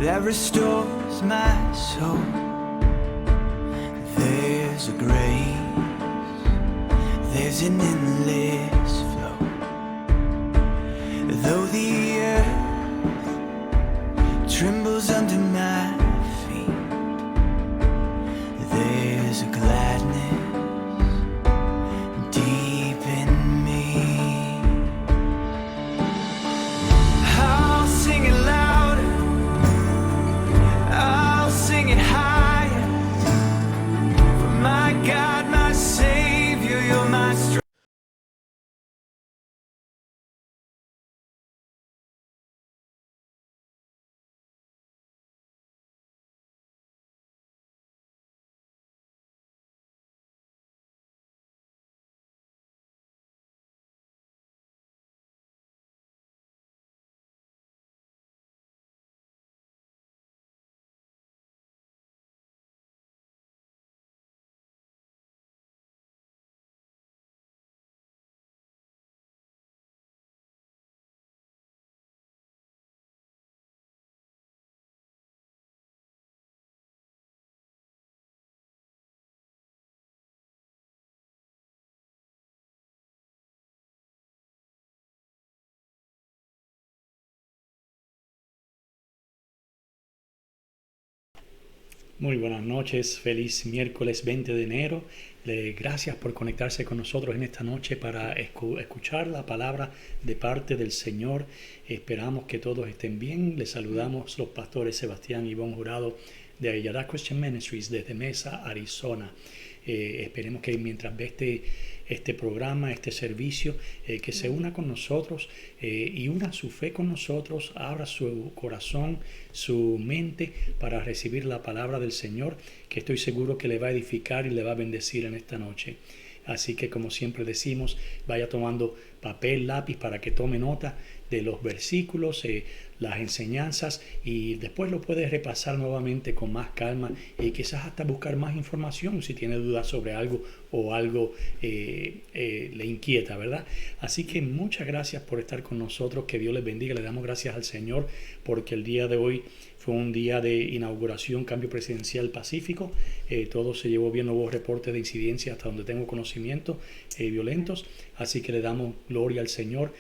that restores my soul. There's a grace, there's an endless flow. Though the earth trembles under my feet, there's a gladness deep in me. I'll sing it louder, I'll sing it higher. For my God, my Savior, you're my strength. Muy buenas noches, feliz miércoles 20 de enero. Gracias por conectarse con nosotros en esta noche para escuchar la palabra de parte del Señor. Esperamos que todos estén bien. Les saludamos los pastores Sebastián y Ivonne Jurado de Ayala Christian Ministries desde Mesa, Arizona. Esperemos que mientras ve este programa, este servicio, que se una con nosotros y una su fe con nosotros, abra su corazón, su mente para recibir la palabra del Señor, que estoy seguro que le va a edificar y le va a bendecir en esta noche. Así que, como siempre decimos, vaya tomando papel, lápiz para que tome nota de los versículos, las enseñanzas, y después lo puede repasar nuevamente con más calma y quizás hasta buscar más información si tiene dudas sobre algo o algo le inquieta, ¿verdad? Así que muchas gracias por estar con nosotros, que Dios les bendiga. Le damos gracias al Señor porque el día de hoy fue un día de inauguración, cambio presidencial pacífico. Todo se llevó bien, no hubo reportes de incidencia hasta donde tengo conocimiento violentos. Así que le damos gloria al Señor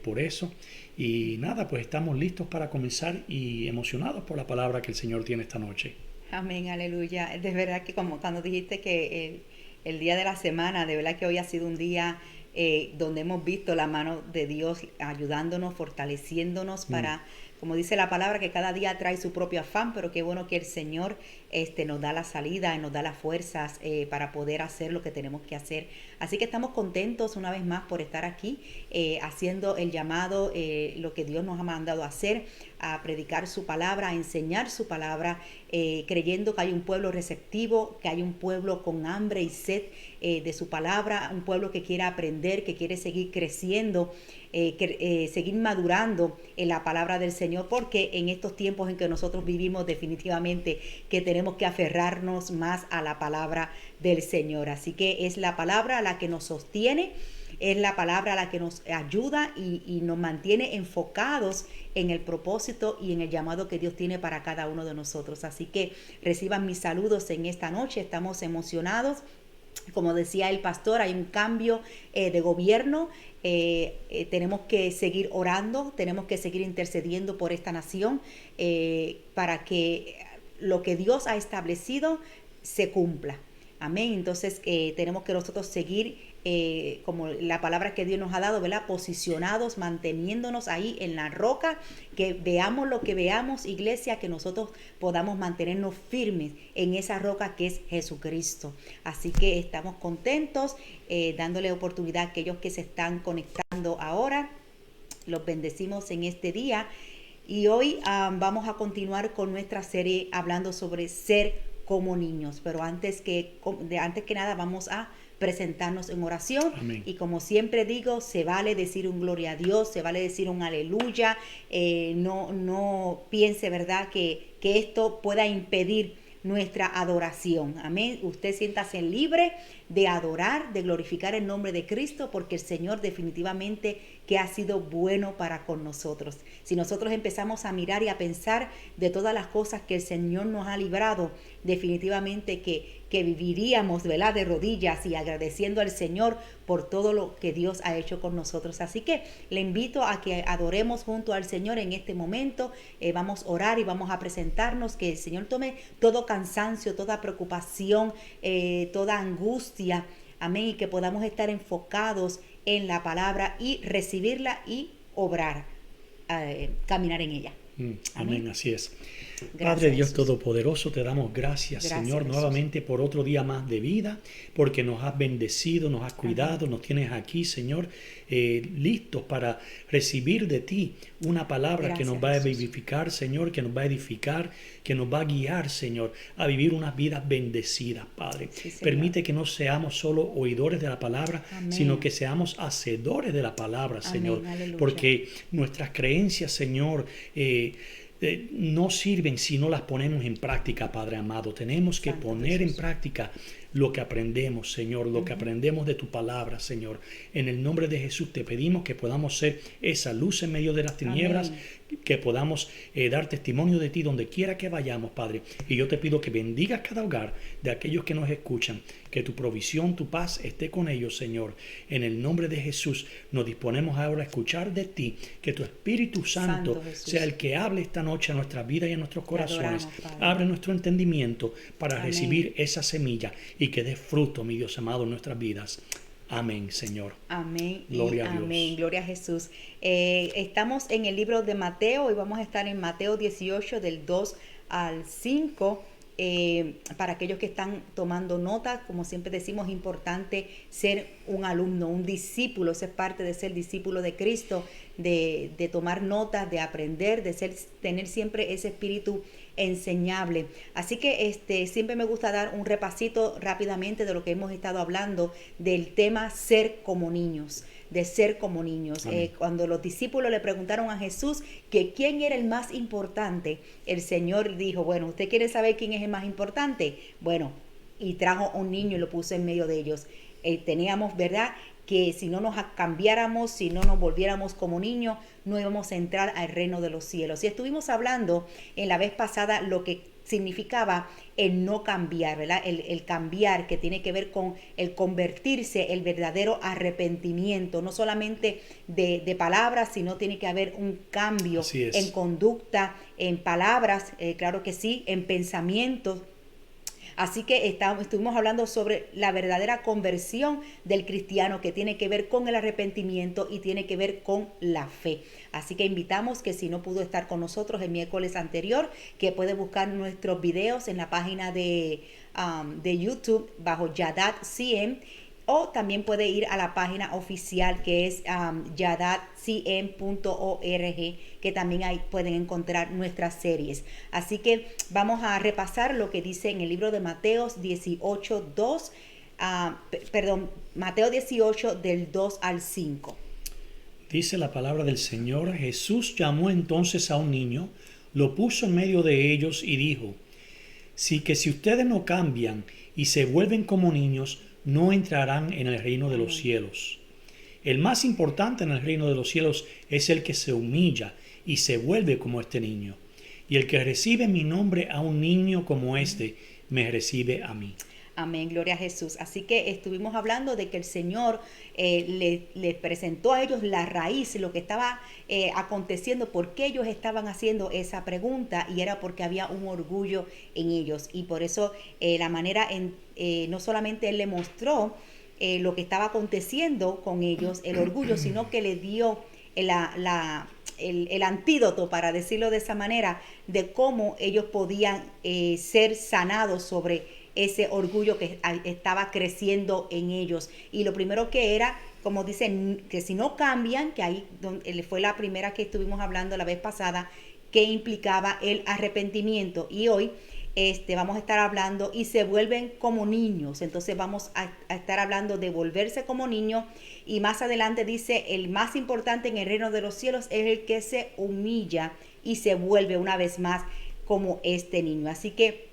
por eso. Y nada, pues estamos listos para comenzar y emocionados por la palabra que el Señor tiene esta noche. Amén, aleluya. De verdad que como cuando dijiste que el día de la semana, de verdad que hoy ha sido un día donde hemos visto la mano de Dios ayudándonos, fortaleciéndonos para, como dice la palabra, que cada día trae su propio afán, pero qué bueno que el Señor nos da la salida y nos da las fuerzas para poder hacer lo que tenemos que hacer. Así que estamos contentos una vez más por estar aquí haciendo el llamado, lo que Dios nos ha mandado a hacer, a predicar su palabra, a enseñar su palabra, creyendo que hay un pueblo receptivo, que hay un pueblo con hambre y sed de su palabra, un pueblo que quiere aprender, que quiere seguir creciendo, seguir madurando en la palabra del Señor, porque en estos tiempos en que nosotros vivimos definitivamente que tenemos que aferrarnos más a la palabra del Señor. Así que es la palabra la que nos sostiene, es la palabra la que nos ayuda y nos mantiene enfocados en el propósito y en el llamado que Dios tiene para cada uno de nosotros. Así que reciban mis saludos en esta noche, estamos emocionados. Como decía el pastor, hay un cambio de gobierno, tenemos que seguir orando, tenemos que seguir intercediendo por esta nación para que lo que Dios ha establecido se cumpla. Amén. Entonces tenemos que nosotros seguir como la palabra que Dios nos ha dado, ¿verdad? Posicionados, manteniéndonos ahí en la roca, que veamos lo que veamos, iglesia, que nosotros podamos mantenernos firmes en esa roca que es Jesucristo. Así que estamos contentos, dándole oportunidad a aquellos que se están conectando ahora. Los bendecimos en este día. Y hoy vamos a continuar con nuestra serie hablando sobre ser como niños. Pero antes que nada vamos a presentarnos en oración. Amén. Y como siempre digo, se vale decir un gloria a Dios, se vale decir un aleluya. No piense, ¿verdad?, que esto pueda impedir nuestra adoración. Amén. Usted siéntase libre de adorar, de glorificar el nombre de Cristo, porque el Señor definitivamente que ha sido bueno para con nosotros. Si nosotros empezamos a mirar y a pensar de todas las cosas que el Señor nos ha librado, definitivamente que viviríamos, ¿verdad?, de rodillas y agradeciendo al Señor por todo lo que Dios ha hecho con nosotros. Así que le invito a que adoremos junto al Señor en este momento. Vamos a orar y vamos a presentarnos, que el Señor tome todo cansancio, toda preocupación, toda angustia, amén, y que podamos estar enfocados en la palabra y recibirla y obrar, caminar en ella. Amén, así es. Gracias, Padre Dios Jesús. Todopoderoso, te damos gracias, Señor, Jesús. nuevamente por otro día más de vida, porque nos has bendecido, nos has cuidado, nos tienes aquí, Señor, listos para recibir de ti una palabra que Gracias, nos va a Jesús. vivificar, Señor, que nos va a edificar, que nos va a guiar, Señor, a vivir unas vidas bendecidas, Padre. Sí, Señor. Permite que no seamos solo oidores de la palabra, Amén. sino que seamos hacedores de la palabra, Amén, Señor, aleluya. porque nuestras creencias, Señor, no sirven si no las ponemos en práctica, Padre amado. Tenemos que Santo poner Jesús. en práctica lo que aprendemos, Señor, lo que aprendemos de tu palabra, Señor. En el nombre de Jesús te pedimos que podamos ser esa luz en medio de las tinieblas, que podamos dar testimonio de ti donde quiera que vayamos, Padre. Y yo te pido que bendigas cada hogar de aquellos que nos escuchan, que tu provisión, tu paz esté con ellos, Señor. En el nombre de Jesús nos disponemos ahora a escuchar de ti, que tu Espíritu Santo, Santo Jesús. sea el que hable esta noche a nuestras vidas y a nuestros corazones. adoramos, Padre. Abre nuestro entendimiento para Amén. recibir esa semilla y que dé fruto, mi Dios amado, en nuestras vidas. Amén, Señor. Amén y Gloria a Dios. amén. Gloria a Jesús. Estamos en el libro de Mateo y vamos a estar en Mateo 18 del 2 al 5. Para aquellos que están tomando nota, como siempre decimos, es importante ser un alumno, un discípulo. Eso es parte de ser discípulo de Cristo, de tomar notas, de aprender, de tener siempre ese espíritu enseñable. Así que siempre me gusta dar un repasito rápidamente de lo que hemos estado hablando del tema ser como niños, de ser como niños. Cuando los discípulos le preguntaron a Jesús que quién era el más importante, el Señor dijo, bueno, ¿usted quiere saber quién es el más importante? Bueno, y trajo un niño y lo puso en medio de ellos. Teníamos, ¿verdad?, que si no nos cambiáramos, si no nos volviéramos como niños, no íbamos a entrar al reino de los cielos. Y estuvimos hablando en la vez pasada lo que significaba el no cambiar, ¿verdad? El cambiar, que tiene que ver con el convertirse, el verdadero arrepentimiento, no solamente de palabras, sino tiene que haber un cambio Así es. en conducta, en palabras, claro que sí, en pensamientos. Así que estuvimos hablando sobre la verdadera conversión del cristiano, que tiene que ver con el arrepentimiento y tiene que ver con la fe. Así que invitamos que si no pudo estar con nosotros el miércoles anterior, que puede buscar nuestros videos en la página de YouTube bajo Yadat CM, o también puede ir a la página oficial que es yadatcm.org, que también ahí pueden encontrar nuestras series. Así que vamos a repasar lo que dice en el libro de Mateo 18, Mateo 18 del 2 al 5. Dice la palabra del Señor: Jesús llamó entonces a un niño, lo puso en medio de ellos y dijo: si ustedes no cambian y se vuelven como niños, no entrarán en el reino de los cielos. El más importante en el reino de los cielos es el que se humilla y se vuelve como este niño. Y el que recibe mi nombre a un niño como este, me recibe a mí. Amén, gloria a Jesús. Así que estuvimos hablando de que el Señor les presentó a ellos la raíz, lo que estaba aconteciendo, por qué ellos estaban haciendo esa pregunta, y era porque había un orgullo en ellos. Y por eso la manera, no solamente Él le mostró lo que estaba aconteciendo con ellos, el orgullo, sino que le dio el antídoto, para decirlo de esa manera, de cómo ellos podían ser sanados sobre ese orgullo que estaba creciendo en ellos. Y lo primero que era, como dicen, que si no cambian, que ahí fue la primera que estuvimos hablando la vez pasada, que implicaba el arrepentimiento. Y hoy vamos a estar hablando y se vuelven como niños. Entonces vamos a estar hablando de volverse como niños. Y más adelante dice, el más importante en el reino de los cielos es el que se humilla y se vuelve una vez más como este niño. Así que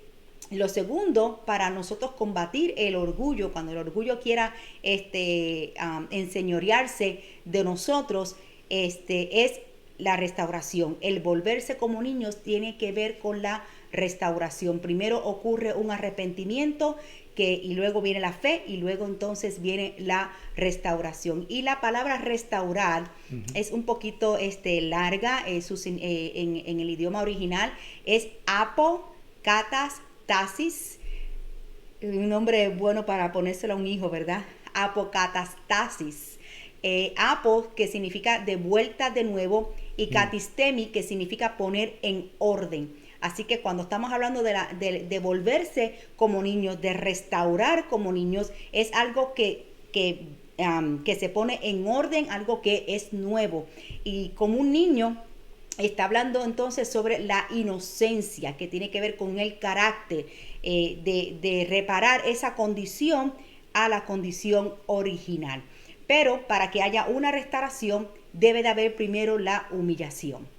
Lo segundo, para nosotros combatir el orgullo, cuando el orgullo quiera enseñorearse de nosotros, es la restauración. El volverse como niños tiene que ver con la restauración. Primero ocurre un arrepentimiento y luego viene la fe y luego entonces viene la restauración. Y la palabra restaurar es un poquito larga, en el idioma original es apokatastasis, un nombre bueno para ponérselo a un hijo, ¿verdad? Apokatastasis. Apo, que significa de vuelta de nuevo, y katistemi, que significa poner en orden. Así que cuando estamos hablando de volverse como niños, de restaurar como niños, es algo que se pone en orden, algo que es nuevo. Y como un niño está hablando entonces sobre la inocencia, que tiene que ver con el carácter, de reparar esa condición a la condición original. Pero para que haya una restauración, debe de haber primero la humillación.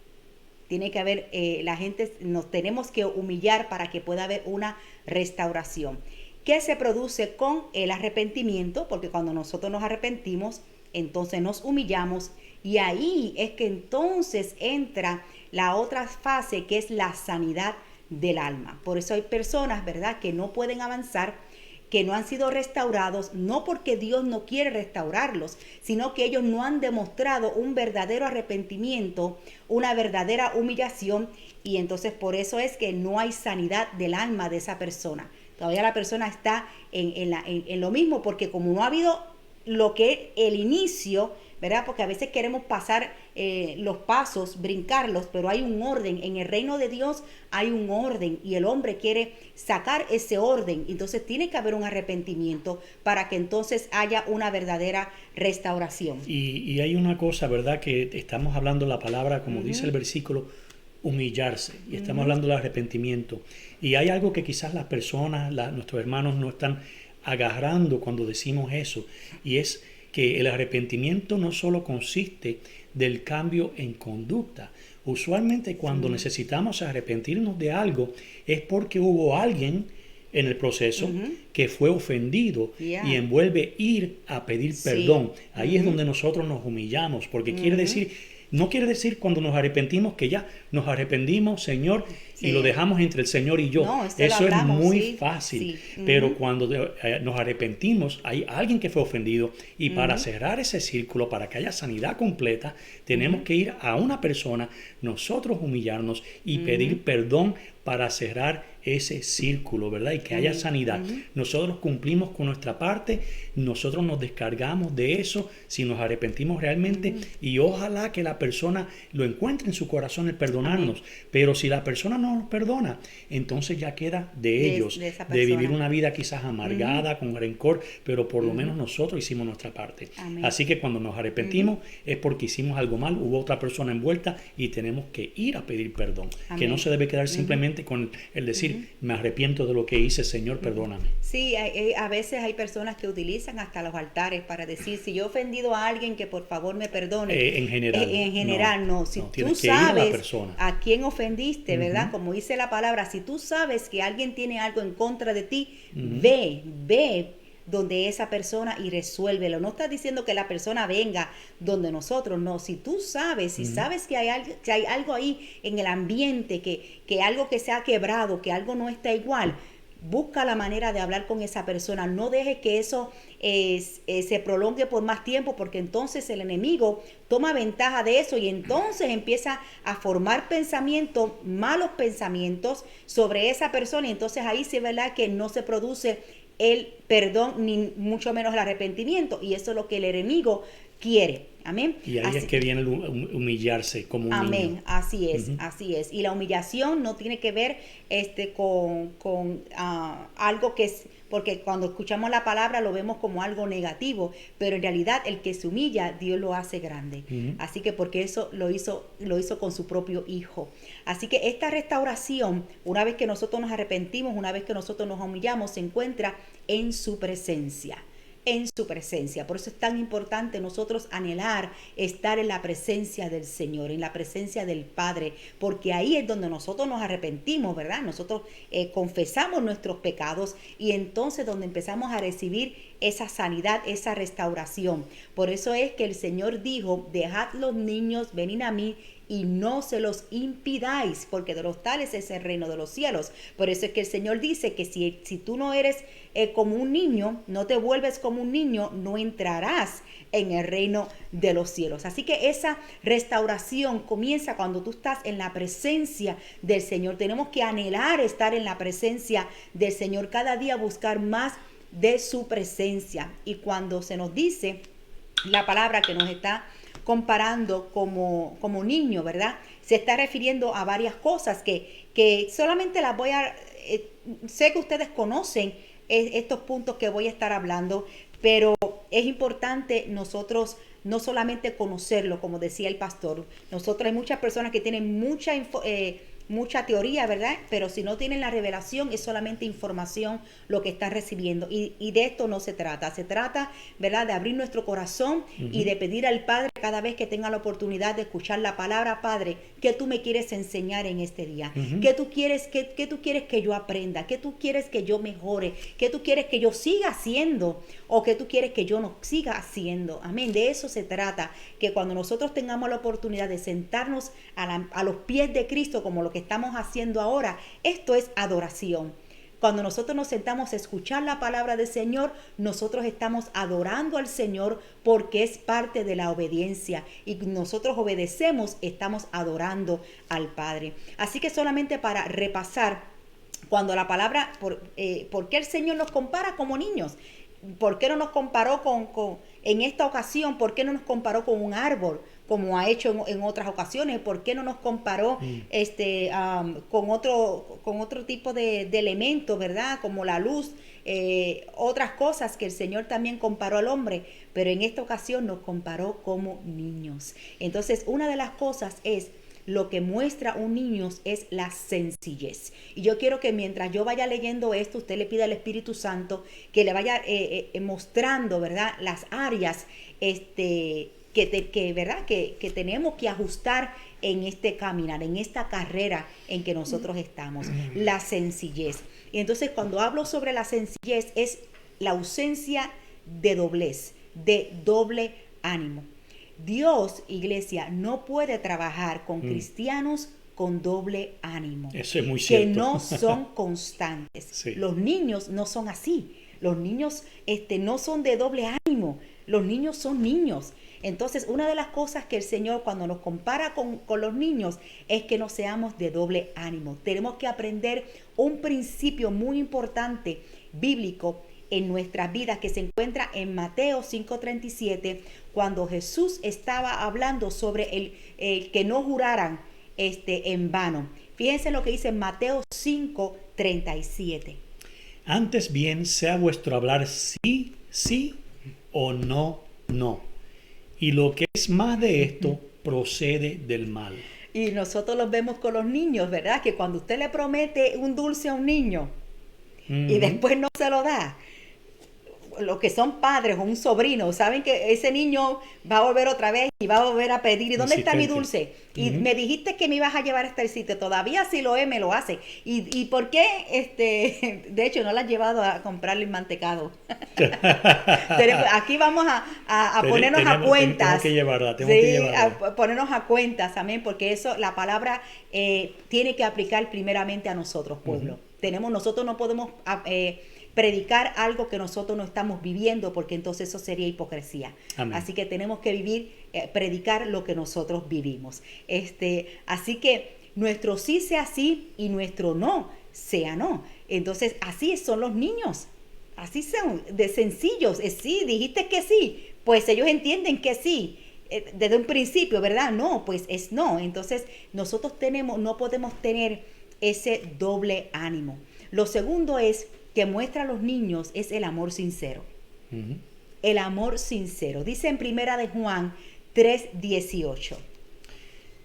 Tiene que haber, nos tenemos que humillar para que pueda haber una restauración. ¿Qué se produce con el arrepentimiento? Porque cuando nosotros nos arrepentimos, entonces nos humillamos, y ahí es que entonces entra la otra fase, que es la sanidad del alma. Por eso hay personas, ¿verdad?, que no pueden avanzar, que no han sido restaurados, no porque Dios no quiere restaurarlos, sino que ellos no han demostrado un verdadero arrepentimiento, una verdadera humillación, y entonces por eso es que no hay sanidad del alma de esa persona. Todavía la persona está en lo mismo, porque como no ha habido lo que es el inicio, ¿verdad? Porque a veces queremos pasar los pasos, brincarlos, pero hay un orden. En el reino de Dios hay un orden y el hombre quiere sacar ese orden. Entonces tiene que haber un arrepentimiento para que entonces haya una verdadera restauración. Y hay una cosa, ¿verdad? Que estamos hablando la palabra, como dice el versículo, humillarse. Y estamos hablando del arrepentimiento. Y hay algo que quizás las personas, nuestros hermanos no están agarrando cuando decimos eso. Y es que el arrepentimiento no solo consiste del cambio en conducta. Usualmente cuando necesitamos arrepentirnos de algo es porque hubo alguien en el proceso que fue ofendido y envuelve ir a pedir perdón. Ahí es donde nosotros nos humillamos, porque no quiere decir cuando nos arrepentimos que ya nos arrepentimos, Señor, y lo dejamos entre el Señor y yo. No, eso es muy fácil. Pero cuando nos arrepentimos, hay alguien que fue ofendido, y para cerrar ese círculo, para que haya sanidad completa, tenemos que ir a una persona, nosotros humillarnos y pedir perdón para cerrar ese círculo, ¿verdad? Y que haya sanidad. Nosotros cumplimos con nuestra parte, nosotros nos descargamos de eso si nos arrepentimos realmente, y ojalá que la persona lo encuentre en su corazón el perdonarnos. Pero si la persona no nos perdona, entonces ya queda de ellos, de vivir una vida quizás amargada, con rencor, pero por lo menos nosotros hicimos nuestra parte. Así que cuando nos arrepentimos es porque hicimos algo mal, hubo otra persona envuelta y tenemos que ir a pedir perdón. Que no se debe quedar simplemente con el decir, me arrepiento de lo que hice, Señor, perdóname. Sí, a veces hay personas que utilizan hasta los altares para decir, si yo he ofendido a alguien, que por favor me perdone. En general no. Si tú sabes a quién ofendiste, ¿verdad? Como dice la palabra, si tú sabes que alguien tiene algo en contra de ti, ve donde esa persona y resuélvelo. No estás diciendo que la persona venga donde nosotros, no. Si tú sabes, si sabes que hay algo ahí en el ambiente, que algo que se ha quebrado, que algo no está igual, busca la manera de hablar con esa persona. No dejes que eso se prolongue por más tiempo, porque entonces el enemigo toma ventaja de eso y entonces empieza a formar pensamientos, malos pensamientos sobre esa persona, y entonces ahí sí es verdad que no se produce el perdón ni mucho menos el arrepentimiento, y eso es lo que el enemigo quiere. Amén. Y ahí es que viene el humillarse como un niño. Así es, así es. Y la humillación no tiene que ver con algo que es, porque cuando escuchamos la palabra lo vemos como algo negativo, pero en realidad el que se humilla, Dios lo hace grande. Así que porque eso lo hizo con su propio Hijo. Así que esta restauración, una vez que nosotros nos arrepentimos, una vez que nosotros nos humillamos, se encuentra en su presencia. en su presencia. Por eso es tan importante nosotros anhelar estar en la presencia del Señor, en la presencia del Padre, porque ahí es donde nosotros nos arrepentimos, ¿verdad? Nosotros confesamos nuestros pecados y entonces donde empezamos a recibir esa sanidad, esa restauración. Por eso es que el Señor dijo, dejad los niños, venid a mí y no se los impidáis, porque de los tales es el reino de los cielos. Por eso es que el Señor dice que si tú no eres como un niño, no te vuelves como un niño, no entrarás en el reino de los cielos. Así que esa restauración comienza cuando tú estás en la presencia del Señor. Tenemos que anhelar estar en la presencia del Señor, cada día buscar más de su presencia. Y cuando se nos dice la palabra que nos está comparando como niño, ¿verdad? Se está refiriendo a varias cosas que solamente las voy a... sé que ustedes conocen estos puntos que voy a estar hablando, pero es importante nosotros no solamente conocerlo, como decía el pastor. Nosotros hay muchas personas que tienen mucha teoría, ¿verdad? Pero si no tienen la revelación, es solamente información lo que están recibiendo. Y de esto no se trata. Se trata, ¿verdad?, de abrir nuestro corazón y de pedir al Padre cada vez que tenga la oportunidad de escuchar la palabra. Padre, ¿qué tú me quieres enseñar en este día? ¿Qué tú quieres que yo aprenda? ¿Qué tú quieres que yo mejore? ¿Qué tú quieres que yo siga haciendo? ¿O qué tú quieres que yo no siga haciendo? Amén. De eso se trata, que cuando nosotros tengamos la oportunidad de sentarnos a los pies de Cristo, como lo que estamos haciendo ahora, esto es adoración. Cuando nosotros nos sentamos a escuchar la palabra del Señor, nosotros estamos adorando al Señor porque es parte de la obediencia. Y nosotros obedecemos, estamos adorando al Padre. Así que solamente para repasar, cuando la palabra, ¿por qué el Señor nos compara como niños? ¿Por qué no nos comparó en esta ocasión? ¿Por qué no nos comparó con un árbol, como ha hecho en otras ocasiones? ¿Por qué no nos comparó con otro tipo de elementos, ¿verdad? Como la luz, otras cosas que el Señor también comparó al hombre, pero en esta ocasión nos comparó como niños. Entonces, una de las cosas es, lo que muestra un niño es la sencillez. Y yo quiero que mientras yo vaya leyendo esto, usted le pida al Espíritu Santo que le vaya mostrando, ¿verdad?, las áreas ¿verdad?, que tenemos que ajustar en este caminar, en esta carrera en que nosotros estamos. La sencillez. Y entonces cuando hablo sobre la sencillez es la ausencia de doblez, de doble ánimo. Dios, iglesia, no puede trabajar con cristianos con doble ánimo. Eso es muy cierto. Que no son constantes. Sí. Los niños no son así. Los niños no son de doble ánimo. Los niños son niños. Entonces, una de las cosas que el Señor cuando nos compara con los niños es que no seamos de doble ánimo. Tenemos que aprender un principio muy importante bíblico en nuestras vidas que se encuentra en Mateo 5:37, cuando Jesús estaba hablando sobre el que no juraran en vano. Fíjense lo que dice Mateo 5:37. Antes bien sea vuestro hablar sí, sí o no, no. Y lo que es más de esto procede del mal. Y nosotros los vemos con los niños, ¿verdad? Que cuando usted le promete un dulce a un niño y después no se lo da, los que son padres o un sobrino, saben que ese niño va a volver otra vez y va a volver a pedir, ¿y dónde está mi dulce? Y me dijiste que me ibas a llevar a este sitio, todavía si lo es, me lo hace. ¿Y por qué? De hecho, no la has llevado a comprarle el mantecado. Aquí vamos a ponernos a cuentas. Tengo que llevarla. A ponernos a cuentas, amén, porque eso, la palabra tiene que aplicar primeramente a nosotros, pueblo. Nosotros no podemos predicar algo que nosotros no estamos viviendo, porque entonces eso sería hipocresía. Amén. Así que tenemos que predicar lo que nosotros vivimos. Así que nuestro sí sea sí y nuestro no sea no. Entonces así son los niños. Así son, de sencillos. Sí, dijiste que sí, pues ellos entienden que sí. Desde un principio, ¿verdad? No, pues es no. Entonces nosotros no podemos tener ese doble ánimo. Lo segundo es que muestra a los niños es el amor sincero. El amor sincero. Dice en Primera de Juan 3:18.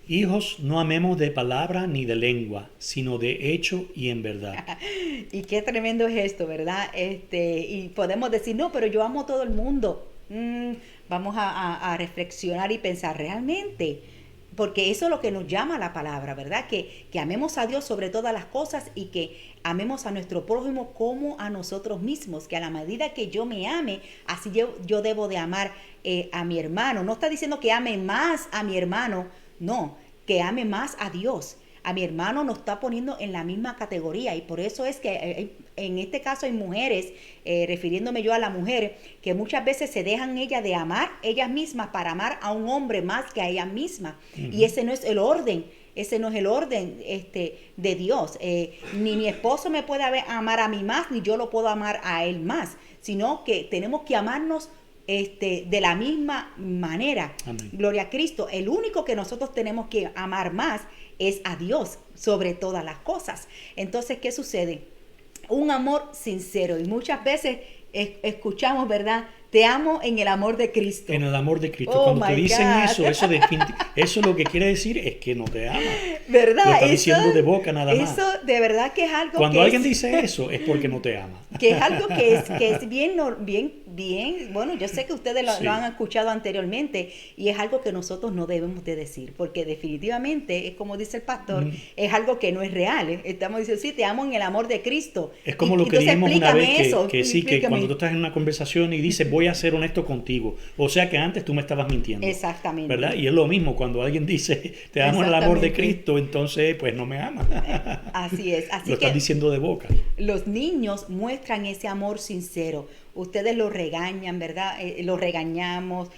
Hijos, no amemos de palabra ni de lengua, sino de hecho y en verdad. Y qué tremendo es esto, ¿verdad? Y podemos decir, no, pero yo amo a todo el mundo. Vamos a reflexionar y pensar realmente, porque eso es lo que nos llama la palabra, ¿verdad? Que amemos a Dios sobre todas las cosas y que amemos a nuestro prójimo como a nosotros mismos, que a la medida que yo me ame, así yo debo de amar a mi hermano. No está diciendo que ame más a mi hermano, no, que ame más a Dios. A mi hermano nos está poniendo en la misma categoría y por eso es que en este caso hay mujeres, refiriéndome yo a la mujer, que muchas veces se dejan ellas de amar ellas mismas para amar a un hombre más que a ellas mismas. Y ese no es el orden. Ese no es el orden de Dios. Ni mi esposo me puede amar a mí más, ni yo lo puedo amar a él más, sino que tenemos que amarnos de la misma manera. Amén. Gloria a Cristo. El único que nosotros tenemos que amar más es a Dios sobre todas las cosas. Entonces, ¿qué sucede? Un amor sincero. Y muchas veces escuchamos, ¿verdad? Te amo en el amor de Cristo. En el amor de Cristo. Oh, Cuando te my dicen God. eso lo que quiere decir es que no te ama. ¿Verdad? Lo está diciendo de boca nada más. Eso de verdad que es algo Cuando que alguien dice eso es porque no te ama. que es algo que es bien, bueno, yo sé que ustedes Sí. lo han escuchado anteriormente y es algo que nosotros no debemos de decir, porque definitivamente, es como dice el pastor, es algo que no es real. Estamos diciendo, sí, te amo en el amor de Cristo. Es como lo que entonces, dijimos una vez, explícame que sí, que explícame. cuando tú estás en una conversación y dices, voy a ser honesto contigo, o sea que antes tú me estabas mintiendo. Exactamente. ¿Verdad? Y es lo mismo, cuando alguien dice, te amo en el amor de Exactamente. Cristo, entonces pues no me ama. Así es. Así Lo que estás diciendo de boca. los niños muestran ese amor sincero. Ustedes lo regañan, ¿verdad? Lo regañamos.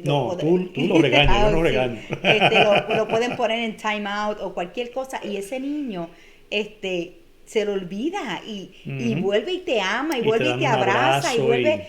No, tú lo regañas, yo no sí. regaño. Lo pueden poner en time out o cualquier cosa y ese niño se lo olvida y vuelve y te ama y Y vuelve te y dan te un abraza y abrazo vuelve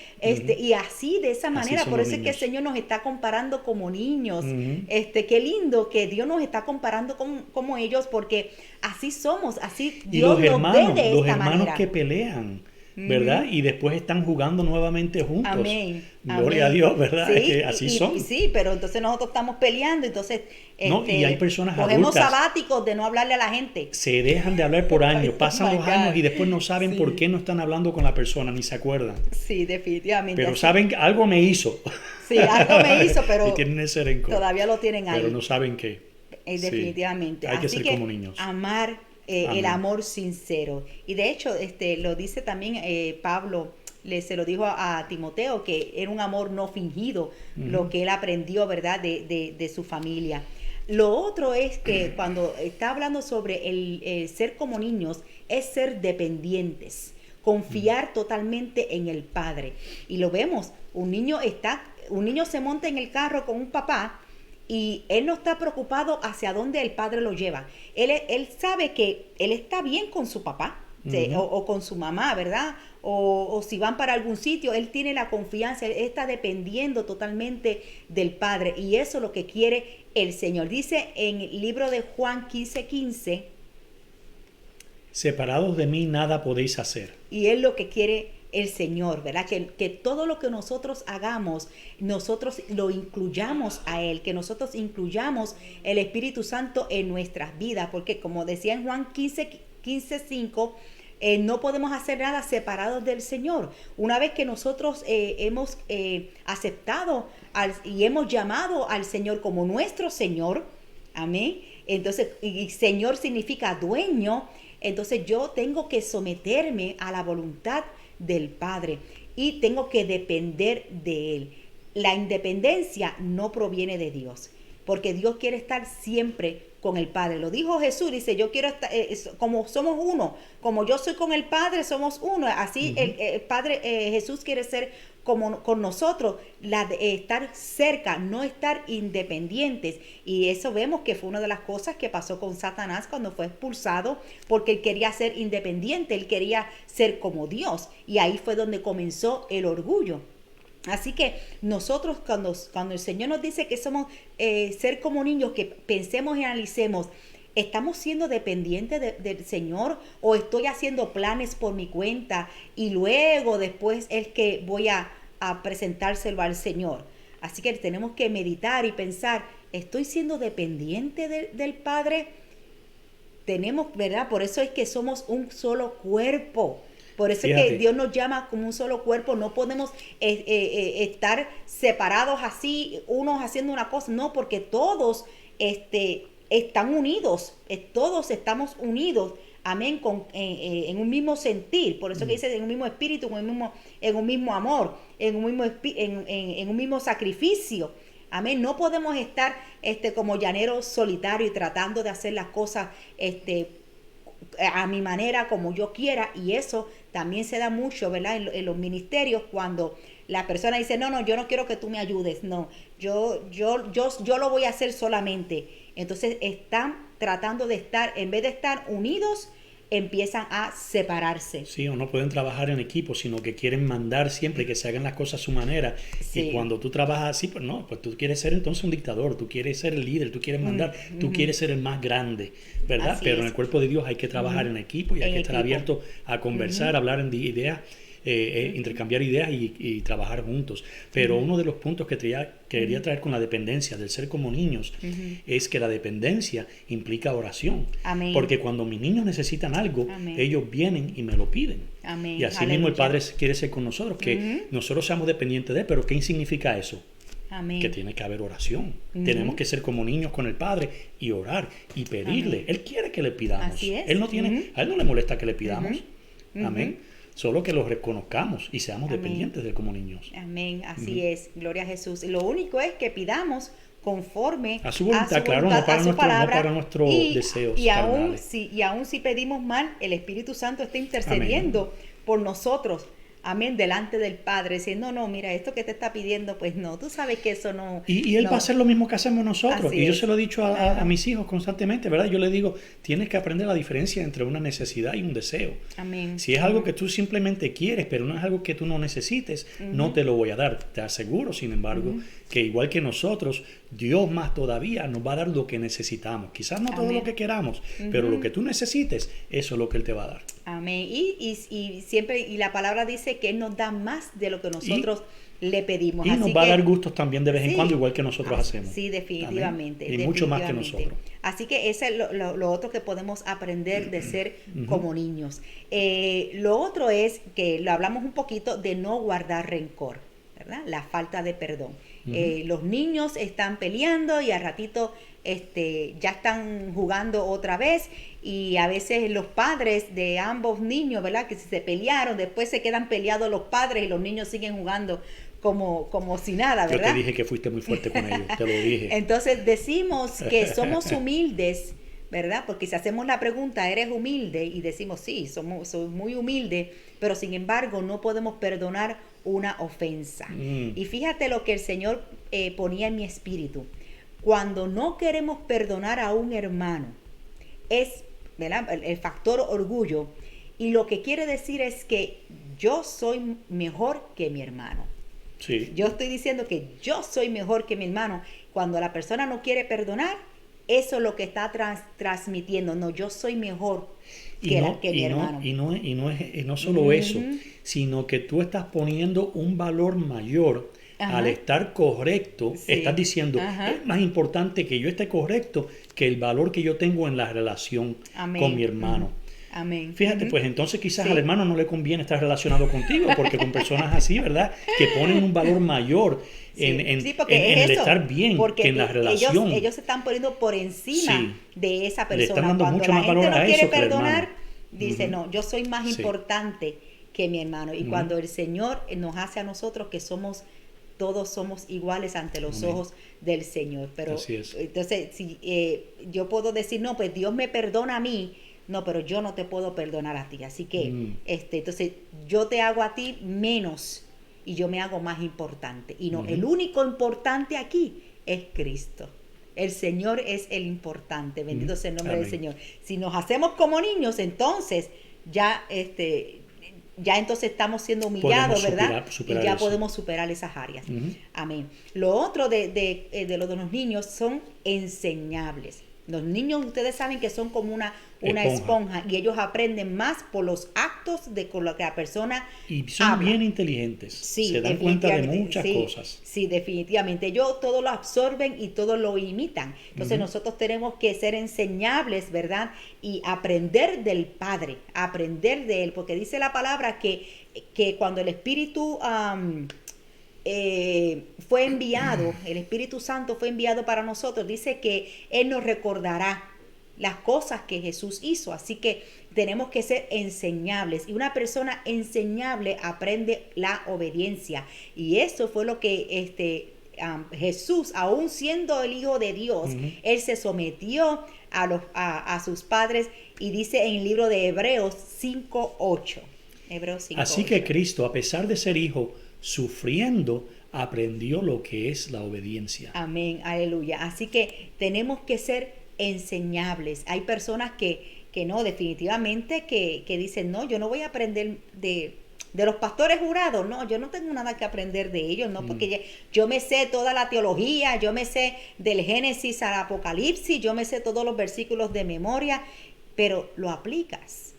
y- y así de esa manera. son Por los eso es que el niños. Señor nos está comparando como niños. Qué lindo que Dios nos está comparando como ellos, porque así somos, así Y Dios los nos hermanos, ve de los esta hermanos manera. que pelean, ¿verdad? Y después están jugando nuevamente juntos. Amén. Gloria Amén. a Dios, ¿verdad? Sí, Es que así son. Sí, pero entonces nosotros estamos peleando, entonces No, y hay personas cogemos adultas. sabáticos de no hablarle a la gente. Se dejan de hablar por años, pasan my los años God. y después no saben Sí. por qué no están hablando con la persona, ni se acuerdan. Sí, definitivamente. Pero así. saben que algo me hizo. Sí, algo me hizo, pero y tienen ese rencor. todavía lo tienen ahí. Pero no saben qué. Sí. Definitivamente. Hay que Así ser como niños. amar el Amén. amor sincero. Y de hecho, lo dice también Pablo, se lo dijo a Timoteo, que era un amor no fingido, lo que él aprendió, ¿verdad?, de su familia. Lo otro es que cuando está hablando sobre el ser como niños, es ser dependientes, confiar totalmente en el Padre. Y lo vemos, un niño se monta en el carro con un papá y él no está preocupado hacia dónde el padre lo lleva. Él sabe que él está bien con su papá o con su mamá, ¿verdad? O si van para algún sitio, él tiene la confianza, él está dependiendo totalmente del Padre. Y eso es lo que quiere el Señor. Dice en el libro de Juan 15:15, Separados de mí nada podéis hacer. y es lo que quiere el Señor, ¿verdad? Que todo lo que nosotros hagamos, nosotros lo incluyamos a Él, que nosotros incluyamos el Espíritu Santo en nuestras vidas, porque como decía en Juan 15:5, no podemos hacer nada separados del Señor. Una vez que nosotros hemos aceptado y hemos llamado al Señor como nuestro Señor, amén, entonces, y Señor significa dueño, entonces yo tengo que someterme a la voluntad del Padre y tengo que depender de Él. La independencia no proviene de Dios, porque Dios quiere estar siempre con el Padre. Lo dijo Jesús, dice, yo quiero estar, como somos uno, como yo soy con el Padre, somos uno. Así el Padre, Jesús quiere ser como con nosotros, estar cerca, no estar independientes. Y eso vemos que fue una de las cosas que pasó con Satanás cuando fue expulsado, porque él quería ser independiente, él quería ser como Dios. Y ahí fue donde comenzó el orgullo. Así que nosotros cuando el Señor nos dice que somos ser como niños, que pensemos y analicemos, ¿estamos siendo dependientes del Señor o estoy haciendo planes por mi cuenta y luego después es que voy a presentárselo al Señor? Así que tenemos que meditar y pensar, estoy siendo dependiente del Padre. Tenemos, ¿verdad? Por eso es que somos un solo cuerpo. Por eso es Fíjate. que Dios nos llama como un solo cuerpo. No podemos estar separados así, unos haciendo una cosa. No, porque todos están unidos. Todos estamos unidos. Amén, en un mismo sentir. Por eso que dice en un mismo espíritu, en un mismo amor, en un mismo sacrificio. Amén. No podemos estar como llaneros solitarios y tratando de hacer las cosas a mi manera, como yo quiera. Y eso también se da mucho, ¿verdad? En los ministerios, cuando la persona dice, no, yo no quiero que tú me ayudes. No, yo lo voy a hacer solamente. Entonces están tratando de estar, en vez de estar unidos, empiezan a separarse. Sí, o no pueden trabajar en equipo, sino que quieren mandar siempre que se hagan las cosas a su manera. Sí. Y cuando tú trabajas así, pues no, pues tú quieres ser entonces un dictador, tú quieres ser el líder, tú quieres mandar, tú quieres ser el más grande, ¿verdad? Así Pero es. en el cuerpo de Dios hay que trabajar en equipo y hay En que estar equipo. abierto a conversar, hablar en ideas, intercambiar ideas y trabajar juntos. Pero uno de los puntos que quería traer con la dependencia, del ser como niños, es que la dependencia implica oración. Amén. Porque cuando mis niños necesitan algo, Amén. ellos vienen y me lo piden. Amén. Y así mismo el Aleluya. Padre quiere ser con nosotros, que nosotros seamos dependientes de Él. Pero ¿qué significa eso? Amén. Que tiene que haber oración. Tenemos que ser como niños con el Padre y orar y pedirle. Amén. Él quiere que le pidamos. Así es. Él no tiene, a Él no le molesta que le pidamos. Amén. Solo que lo reconozcamos y seamos Amén. dependientes de Él como niños. Amén, así es, gloria a Jesús. Lo único es que pidamos conforme A su voluntad, claro, no para a su nuestro- no palabra. para nuestros deseos y aún carnales. si pedimos mal, el Espíritu Santo está intercediendo por nosotros. Amén, delante del Padre, diciendo, no, mira, esto que te está pidiendo, pues no, tú sabes que eso no... Y Él no. va a hacer lo mismo que hacemos nosotros. Así Y yo es. se lo he dicho a mis hijos constantemente, ¿verdad? Yo les digo, tienes que aprender la diferencia entre una necesidad y un deseo. Amén. Si es algo que tú simplemente quieres, pero no es algo que tú no necesites, no te lo voy a dar. Te aseguro, sin embargo, que igual que nosotros, Dios más todavía nos va a dar lo que necesitamos. Quizás no todo Amén. lo que queramos, pero lo que tú necesites, eso es lo que Él te va a dar. Amén. Y siempre, y la palabra dice que Él nos da más de lo que nosotros le pedimos. Y Así nos va a que- dar gustos también de vez en Sí. cuando, igual que nosotros hacemos. Sí, definitivamente. Amén. Y mucho más que definitivamente. nosotros. Así que ese es lo otro que podemos aprender de ser como niños. Lo otro es que lo hablamos un poquito de no guardar rencor, ¿verdad? La falta de perdón. Los niños están peleando y al ratito ya están jugando otra vez, y a veces los padres de ambos niños, ¿verdad? Que si se pelearon, después se quedan peleados los padres y los niños siguen jugando como si nada, Yo ¿verdad? te dije que fuiste muy fuerte con ellos, te lo dije. Entonces decimos que somos humildes, ¿verdad? Porque si hacemos la pregunta, ¿eres humilde? Y decimos, sí, soy muy humilde, pero sin embargo no podemos perdonar una ofensa. Y fíjate lo que el Señor ponía en mi espíritu. Cuando no queremos perdonar a un hermano, es, ¿verdad?, el factor orgullo. Y lo que quiere decir es que yo soy mejor que mi hermano. Sí. Yo estoy diciendo que yo soy mejor que mi hermano. Cuando la persona no quiere perdonar, eso es lo que está transmitiendo. No, yo soy mejor que mi hermano. Y no solo eso, sino que tú estás poniendo un valor mayor. Ajá. Al estar correcto, Sí. estás diciendo, Ajá. es más importante que yo esté correcto que el valor que yo tengo en la relación Amén. con mi hermano. Amén. Fíjate, pues entonces quizás Sí. al hermano no le conviene estar relacionado contigo, porque con personas así, ¿verdad? Que ponen un valor mayor en Sí, porque en es el eso, estar bien porque que en la relación. ellos se están poniendo por encima Sí. de esa Le persona. están dando Cuando mucho la más gente valor no a quiere eso que al perdonar, hermano. dice, no, yo soy más Sí. importante que mi hermano. Y cuando el Señor nos hace a nosotros que todos somos iguales ante los Amén. ojos del Señor. Pero Así es. entonces, si yo puedo decir, no, pues Dios me perdona a mí, no, pero yo no te puedo perdonar a ti. Así que, entonces, yo te hago a ti menos y yo me hago más importante. Y no, el único importante aquí es Cristo. El Señor es el importante. Bendito sea el nombre del Amén. Señor. Si nos hacemos como niños, entonces ya entonces estamos siendo humillados, Podemos ¿verdad? superar Y ya eso. podemos superar esas áreas. Amén. Lo otro de los niños son enseñables. Los niños, ustedes saben que son como una Esponja. esponja y ellos aprenden más por los actos de con lo que la persona Y son habla. bien inteligentes. Sí, Se dan cuenta de definitivamente, muchas sí, cosas. Sí, definitivamente. Ellos todo lo absorben y todo lo imitan. Entonces nosotros tenemos que ser enseñables, ¿verdad? Y aprender del Padre, aprender de Él, porque dice la palabra que cuando el Espíritu fue enviado, el Espíritu Santo fue enviado para nosotros, dice que Él nos recordará las cosas que Jesús hizo. Así que tenemos que ser enseñables. Y una persona enseñable aprende la obediencia. Y eso fue lo que Jesús, aún siendo el Hijo de Dios, Él se sometió a sus padres. Y dice en el libro de Hebreos 5:8. Hebreos 5:8. Así que Cristo, a pesar de ser hijo, sufriendo, aprendió lo que es la obediencia. Amén, aleluya. Así que tenemos que ser enseñables. Hay personas que no, definitivamente, que dicen, no, yo no voy a aprender de los pastores jurados, no, yo no tengo nada que aprender de ellos, no, porque yo me sé toda la teología, yo me sé del Génesis al Apocalipsis, yo me sé todos los versículos de memoria, pero lo aplicas.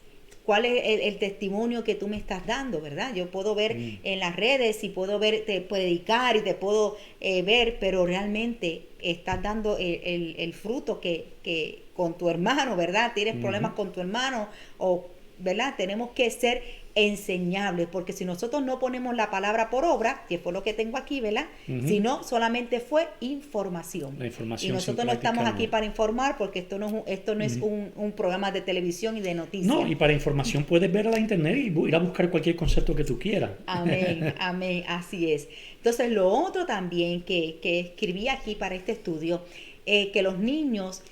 ¿Cuál es el testimonio que tú me estás dando, verdad? Yo puedo ver en las redes y puedo te predicar y te puedo ver, pero realmente estás dando el fruto que con tu hermano, ¿verdad? Tienes problemas con tu hermano, o, ¿verdad? Tenemos que ser enseñables, porque si nosotros no ponemos la palabra por obra, que fue lo que tengo aquí, ¿verdad? Sino solamente fue información. La información Y nosotros sin no estamos práctica, aquí no. para informar, porque esto no es un programa de televisión y de noticias. No, y para información puedes ver a la internet y ir a buscar cualquier concepto que tú quieras. Amén, amén, así es. Entonces, lo otro también que escribí aquí para este estudio, que los niños,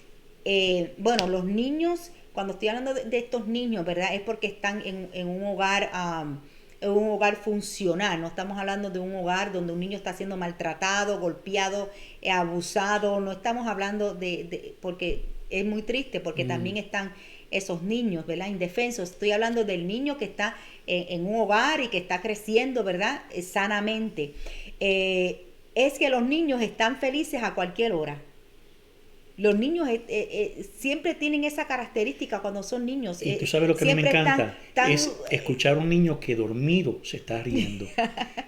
los niños, cuando estoy hablando de estos niños, ¿verdad? Es porque están en un hogar funcional. No estamos hablando de un hogar donde un niño está siendo maltratado, golpeado, abusado. No estamos hablando porque es muy triste, porque también están esos niños, ¿verdad? Indefensos. Estoy hablando del niño que está en un hogar y que está creciendo, ¿verdad? Sanamente. Es que los niños están felices a cualquier hora. Los niños siempre tienen esa característica cuando son niños. Y tú sabes lo que a mí me Siempre encanta, es escuchar a un niño que dormido se está riendo.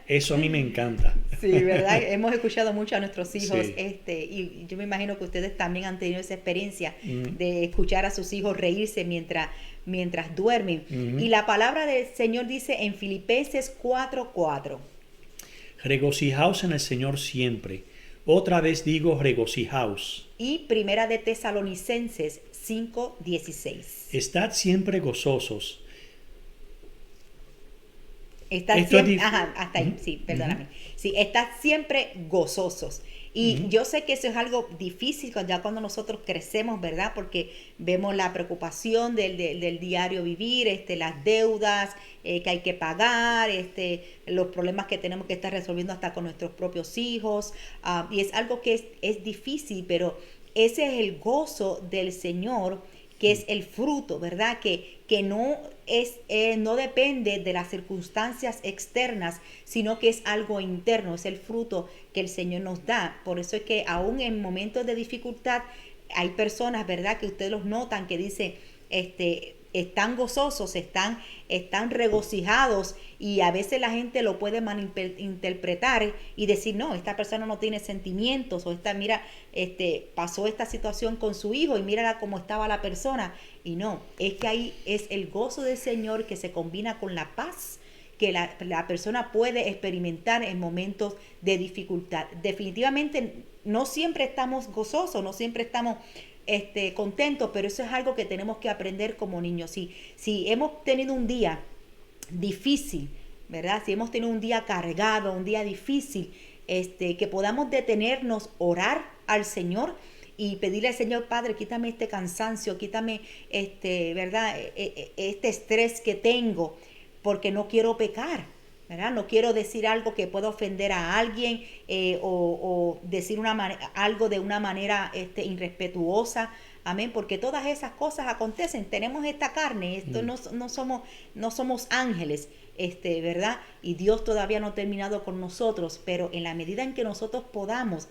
Eso a mí me encanta. Sí, ¿verdad? Hemos escuchado mucho a nuestros hijos, Sí. Y yo me imagino que ustedes también han tenido esa experiencia de escuchar a sus hijos reírse mientras duermen. Y la palabra del Señor dice en Filipenses 4:4. Regocijaos en el Señor siempre. Otra vez digo regocijaos. Y primera de Tesalonicenses 5:16. Estad siempre gozosos. Estad Esto es siempre, dif- ajá, hasta ahí, sí, perdóname. Sí, estad siempre gozosos. Y yo sé que eso es algo difícil ya cuando nosotros crecemos, ¿verdad? Porque vemos la preocupación del diario vivir, las deudas que hay que pagar, los problemas que tenemos que estar resolviendo hasta con nuestros propios hijos. Y es algo que es difícil, pero ese es el gozo del Señor, que es el fruto, ¿verdad? Que no depende de las circunstancias externas, sino que es algo interno, es el fruto que el Señor nos da. Por eso es que aún en momentos de dificultad hay personas, ¿verdad?, que ustedes los notan, que dicen, están gozosos, están regocijados, y a veces la gente lo puede malinterpretar y decir, no, esta persona no tiene sentimientos, o pasó esta situación con su hijo y mírala cómo estaba la persona. Y no, es que ahí es el gozo del Señor que se combina con la paz que la persona puede experimentar en momentos de dificultad. Definitivamente no siempre estamos gozosos, no siempre estamos contentos, pero eso es algo que tenemos que aprender como niños. Si hemos tenido un día difícil, ¿verdad? Si hemos tenido un día cargado, un día difícil, que podamos detenernos, orar al Señor y pedirle al Señor, Padre, quítame este cansancio, quítame ¿verdad? Este estrés que tengo, porque no quiero pecar, ¿verdad? No quiero decir algo que pueda ofender a alguien, o decir algo de una manera irrespetuosa. Amén, porque todas esas cosas acontecen. Tenemos esta carne, no somos ángeles, ¿verdad? Y Dios todavía no ha terminado con nosotros, pero en la medida en que nosotros podamos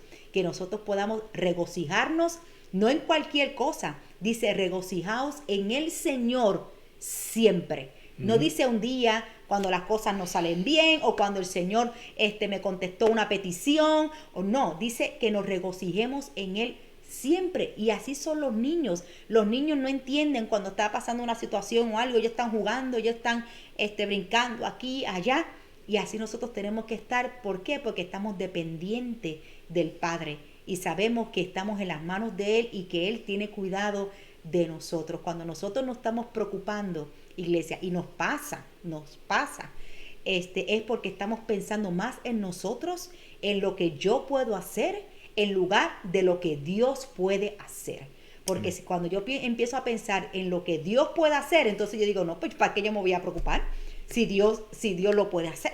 regocijarnos no en cualquier cosa. Dice, regocijaos en el Señor siempre. No dice un día cuando las cosas no salen bien o cuando el Señor me contestó una petición, o no, dice que nos regocijemos en Él siempre. Y así son los niños. Los niños no entienden cuando está pasando una situación o algo, ellos están jugando, ellos están brincando aquí, allá. Y así nosotros tenemos que estar. ¿Por qué? Porque estamos dependientes del Padre y sabemos que estamos en las manos de Él y que Él tiene cuidado de nosotros. Cuando nosotros nos estamos preocupando, iglesia, y nos pasa, es porque estamos pensando más en nosotros, en lo que yo puedo hacer, en lugar de lo que Dios puede hacer. Porque cuando yo empiezo a pensar en lo que Dios puede hacer, entonces yo digo, no, pues ¿para qué yo me voy a preocupar? Si Dios lo puede hacer.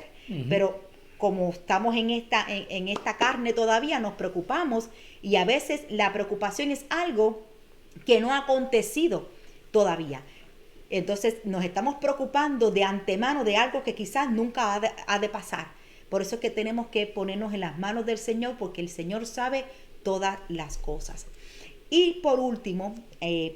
Pero como estamos en esta carne todavía, nos preocupamos, y a veces la preocupación es algo que no ha acontecido todavía. Entonces nos estamos preocupando de antemano de algo que quizás nunca ha de pasar. Por eso es que tenemos que ponernos en las manos del Señor, porque el Señor sabe todas las cosas. Y por último,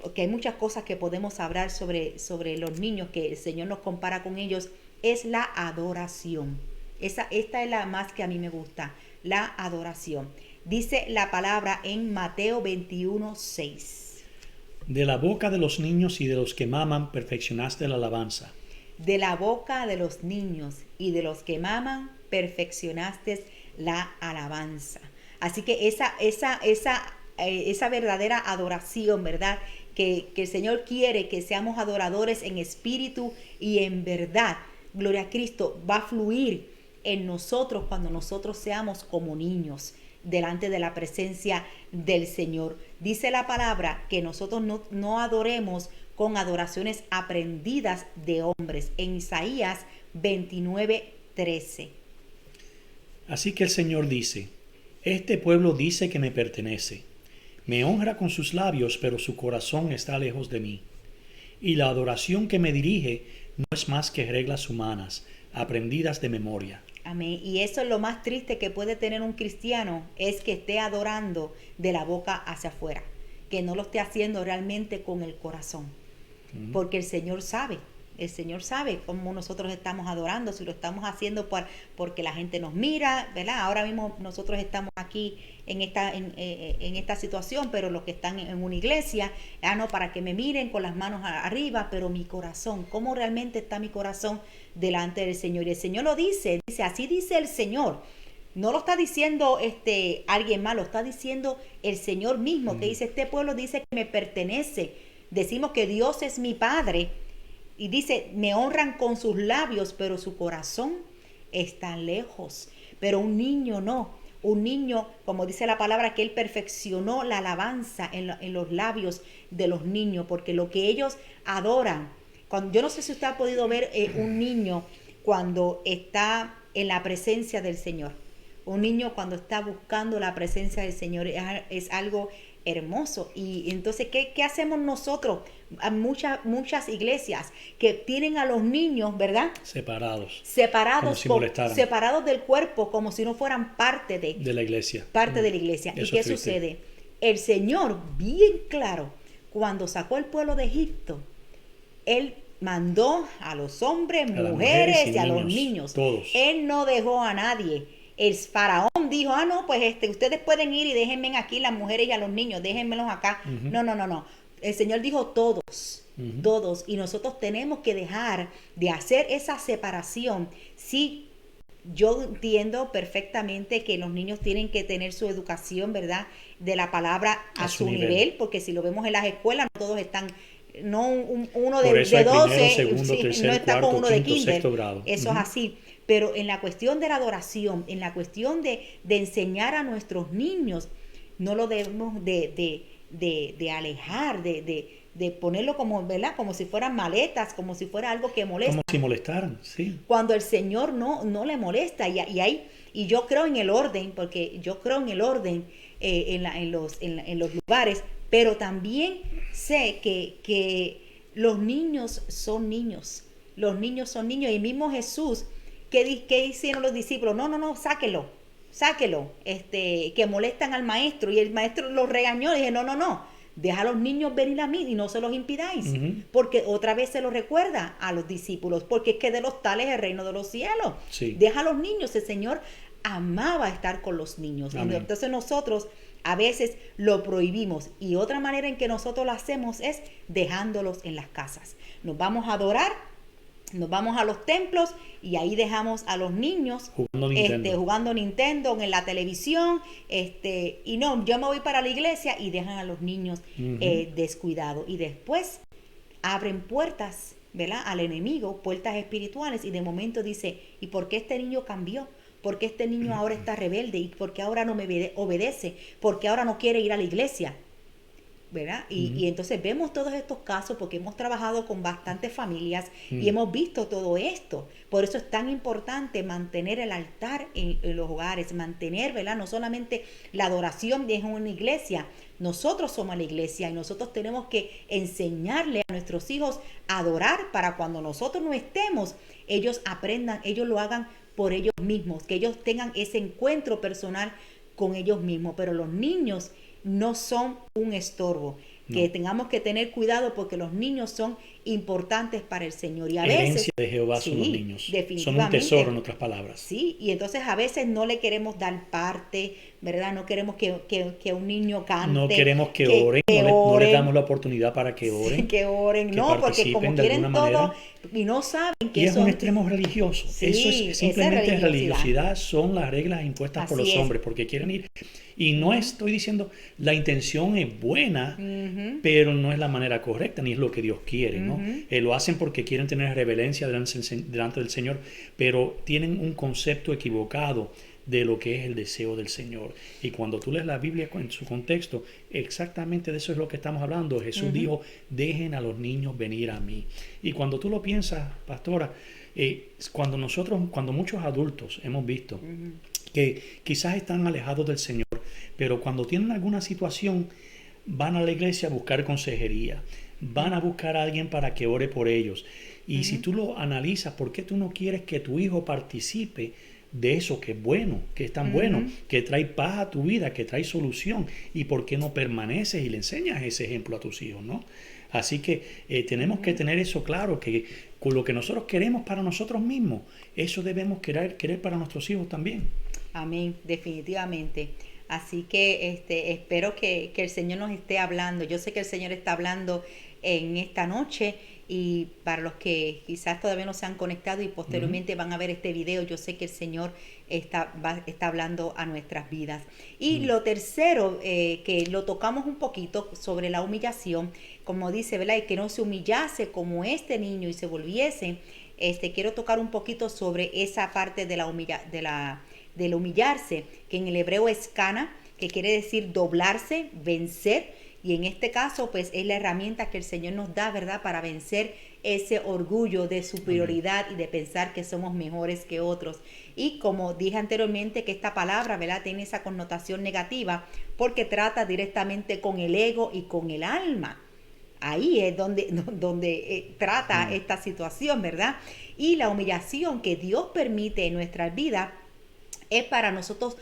porque hay muchas cosas que podemos hablar sobre los niños, que el Señor nos compara con ellos, es la adoración. Esta es la más que a mí me gusta, la adoración. Dice la palabra en Mateo 21:6. De la boca de los niños y de los que maman perfeccionaste la alabanza. De la boca de los niños y de los que maman perfeccionaste la alabanza. Así que esa verdadera adoración, ¿verdad? Que el Señor quiere que seamos adoradores en espíritu y en verdad. Gloria a Cristo, va a fluir en nosotros cuando nosotros seamos como niños delante de la presencia del Señor. Dice la palabra que nosotros no adoremos con adoraciones aprendidas de hombres. En Isaías 29:13. Así que el Señor dice, este pueblo dice que me pertenece. Me honra con sus labios, pero su corazón está lejos de mí. Y la adoración que me dirige no es más que reglas humanas, aprendidas de memoria. Amén. Y eso es lo más triste que puede tener un cristiano, es que esté adorando de la boca hacia afuera, que no lo esté haciendo realmente con el corazón. Porque el Señor sabe cómo nosotros estamos adorando, si lo estamos haciendo porque la gente nos mira, ¿verdad? Ahora mismo nosotros estamos aquí en esta situación, pero los que están en una iglesia, no, para que me miren con las manos arriba, pero mi corazón, ¿cómo realmente está mi corazón delante del Señor? Y el Señor lo dice, así dice el Señor. No lo está diciendo alguien más, lo está diciendo el Señor mismo, que dice, este pueblo dice que me pertenece. Decimos que Dios es mi Padre. Y dice, me honran con sus labios, pero su corazón está lejos. Pero un niño no. Un niño, como dice la palabra, que Él perfeccionó la alabanza en los labios de los niños, porque lo que ellos adoran. Yo no sé si usted ha podido ver un niño cuando está en la presencia del Señor. Un niño cuando está buscando la presencia del Señor es algo hermoso. Y entonces, ¿qué hacemos nosotros? Muchas iglesias que tienen a los niños, ¿verdad? Separados. Separados del cuerpo, como si no fueran parte de la iglesia. Parte de la iglesia. ¿Y qué sucede? El Señor, bien claro, cuando sacó el pueblo de Egipto, Él mandó a los hombres, mujeres y a los niños. Todos. Él no dejó a nadie. El faraón dijo, no, pues ustedes pueden ir y déjenme aquí las mujeres y a los niños, déjenmelos acá. No. El Señor dijo todos. Y nosotros tenemos que dejar de hacer esa separación. Sí, yo entiendo perfectamente que los niños tienen que tener su educación, ¿verdad? De la palabra a su nivel, porque si lo vemos en las escuelas, no todos están, no uno de 12, primero, segundo, tercer, no está cuarto, con uno de quinto, kinder. sexto grado. Eso es así. Pero en la cuestión de la adoración, en la cuestión de enseñar a nuestros niños, no lo debemos de alejar, de ponerlo como, ¿verdad? Como si fueran maletas, como si fuera algo que molesta. Como si molestaran, sí. Cuando el Señor no le molesta. Y yo creo en el orden, porque yo creo en el orden en los lugares, pero también sé que los niños son niños. Los niños son niños. Y mismo Jesús, ¿qué hicieron los discípulos? No, sáquelo, que molestan al maestro. Y el maestro los regañó y dije, no, deja a los niños venir a mí y no se los impidáis. Ujú. Porque otra vez se lo recuerda a los discípulos, porque es que de los tales es el reino de los cielos. Sí. Deja a los niños, el Señor amaba estar con los niños. Y Amén. entonces nosotros a veces lo prohibimos. Y otra manera en que nosotros lo hacemos es dejándolos en las casas. Nos vamos a adorar, nos vamos a los templos y ahí dejamos a los niños Jugando Nintendo. jugando Nintendo en la televisión, y no, yo me voy para la iglesia y dejan a los niños Ujú. descuidados. Y después abren puertas, ¿verdad?, al enemigo, puertas espirituales, y de momento dice, ¿y por qué este niño cambió? ¿Por qué este niño ahora está rebelde? ¿Y por qué ahora no me obedece? ¿Por qué ahora no quiere ir a la iglesia? ¿Verdad? Y entonces vemos todos estos casos porque hemos trabajado con bastantes familias y hemos visto todo esto. Por eso es tan importante mantener el altar en los hogares, mantener, ¿verdad?, no solamente la adoración de una iglesia. Nosotros somos la iglesia y nosotros tenemos que enseñarle a nuestros hijos a adorar para cuando nosotros no estemos, ellos aprendan, ellos lo hagan por ellos mismos, que ellos tengan ese encuentro personal con ellos mismos. Pero los niños no son un estorbo, que No. tengamos que tener cuidado porque los niños son importantes para el Señor. Y a Herencia veces, de Jehová son los sí, niños. Son un definitivamente. tesoro, en otras palabras. Sí, y entonces a veces no le queremos dar parte, ¿verdad? No queremos que un niño cante. No queremos que oren, no le oren. damos la oportunidad para que oren. Sí, que oren, que no, porque participen como de quieren alguna todo manera. y no saben que Y es son... un extremo religioso. Sí, Eso esa es simplemente es religiosidad. Son las reglas impuestas por Así los es. hombres porque quieren ir. Y no estoy diciendo, la intención es buena, Ujú. pero no es la manera correcta, ni es lo que Dios quiere, ¿no? Ujú. Lo hacen porque quieren tener reverencia delante del Señor, pero tienen un concepto equivocado de lo que es el deseo del Señor. Y cuando tú lees la Biblia en su contexto, exactamente de eso es lo que estamos hablando. Jesús dijo, dejen a los niños venir a mí. Y cuando tú lo piensas, pastora, cuando muchos adultos hemos visto que quizás están alejados del Señor, pero cuando tienen alguna situación, van a la iglesia a buscar consejería, van a buscar a alguien para que ore por ellos. Y si tú lo analizas, ¿por qué tú no quieres que tu hijo participe de eso que es bueno, que es tan bueno, que trae paz a tu vida, que trae solución? ¿Y por qué no permaneces y le enseñas ese ejemplo a tus hijos, no? Así que tenemos que tener eso claro, que con lo que nosotros queremos para nosotros mismos, eso debemos querer para nuestros hijos también. Amén, definitivamente. Así que espero que el Señor nos esté hablando. Yo sé que el Señor está hablando en esta noche, y para los que quizás todavía no se han conectado y posteriormente van a ver este video, yo sé que el Señor está hablando a nuestras vidas. Y lo tercero, que lo tocamos un poquito sobre la humillación, como dice, ¿verdad? Y que no se humillase como este niño y se volviese. Quiero tocar un poquito sobre esa parte de del humillarse, que en el hebreo es kana, que quiere decir doblarse, vencer. Y en este caso, pues es la herramienta que el Señor nos da, ¿verdad?, para vencer ese orgullo de superioridad y de pensar que somos mejores que otros. Y como dije anteriormente, que esta palabra, ¿verdad?, tiene esa connotación negativa porque trata directamente con el ego y con el alma. Ahí es donde trata esta situación, ¿verdad? Y la humillación que Dios permite en nuestras vidas es para nosotros,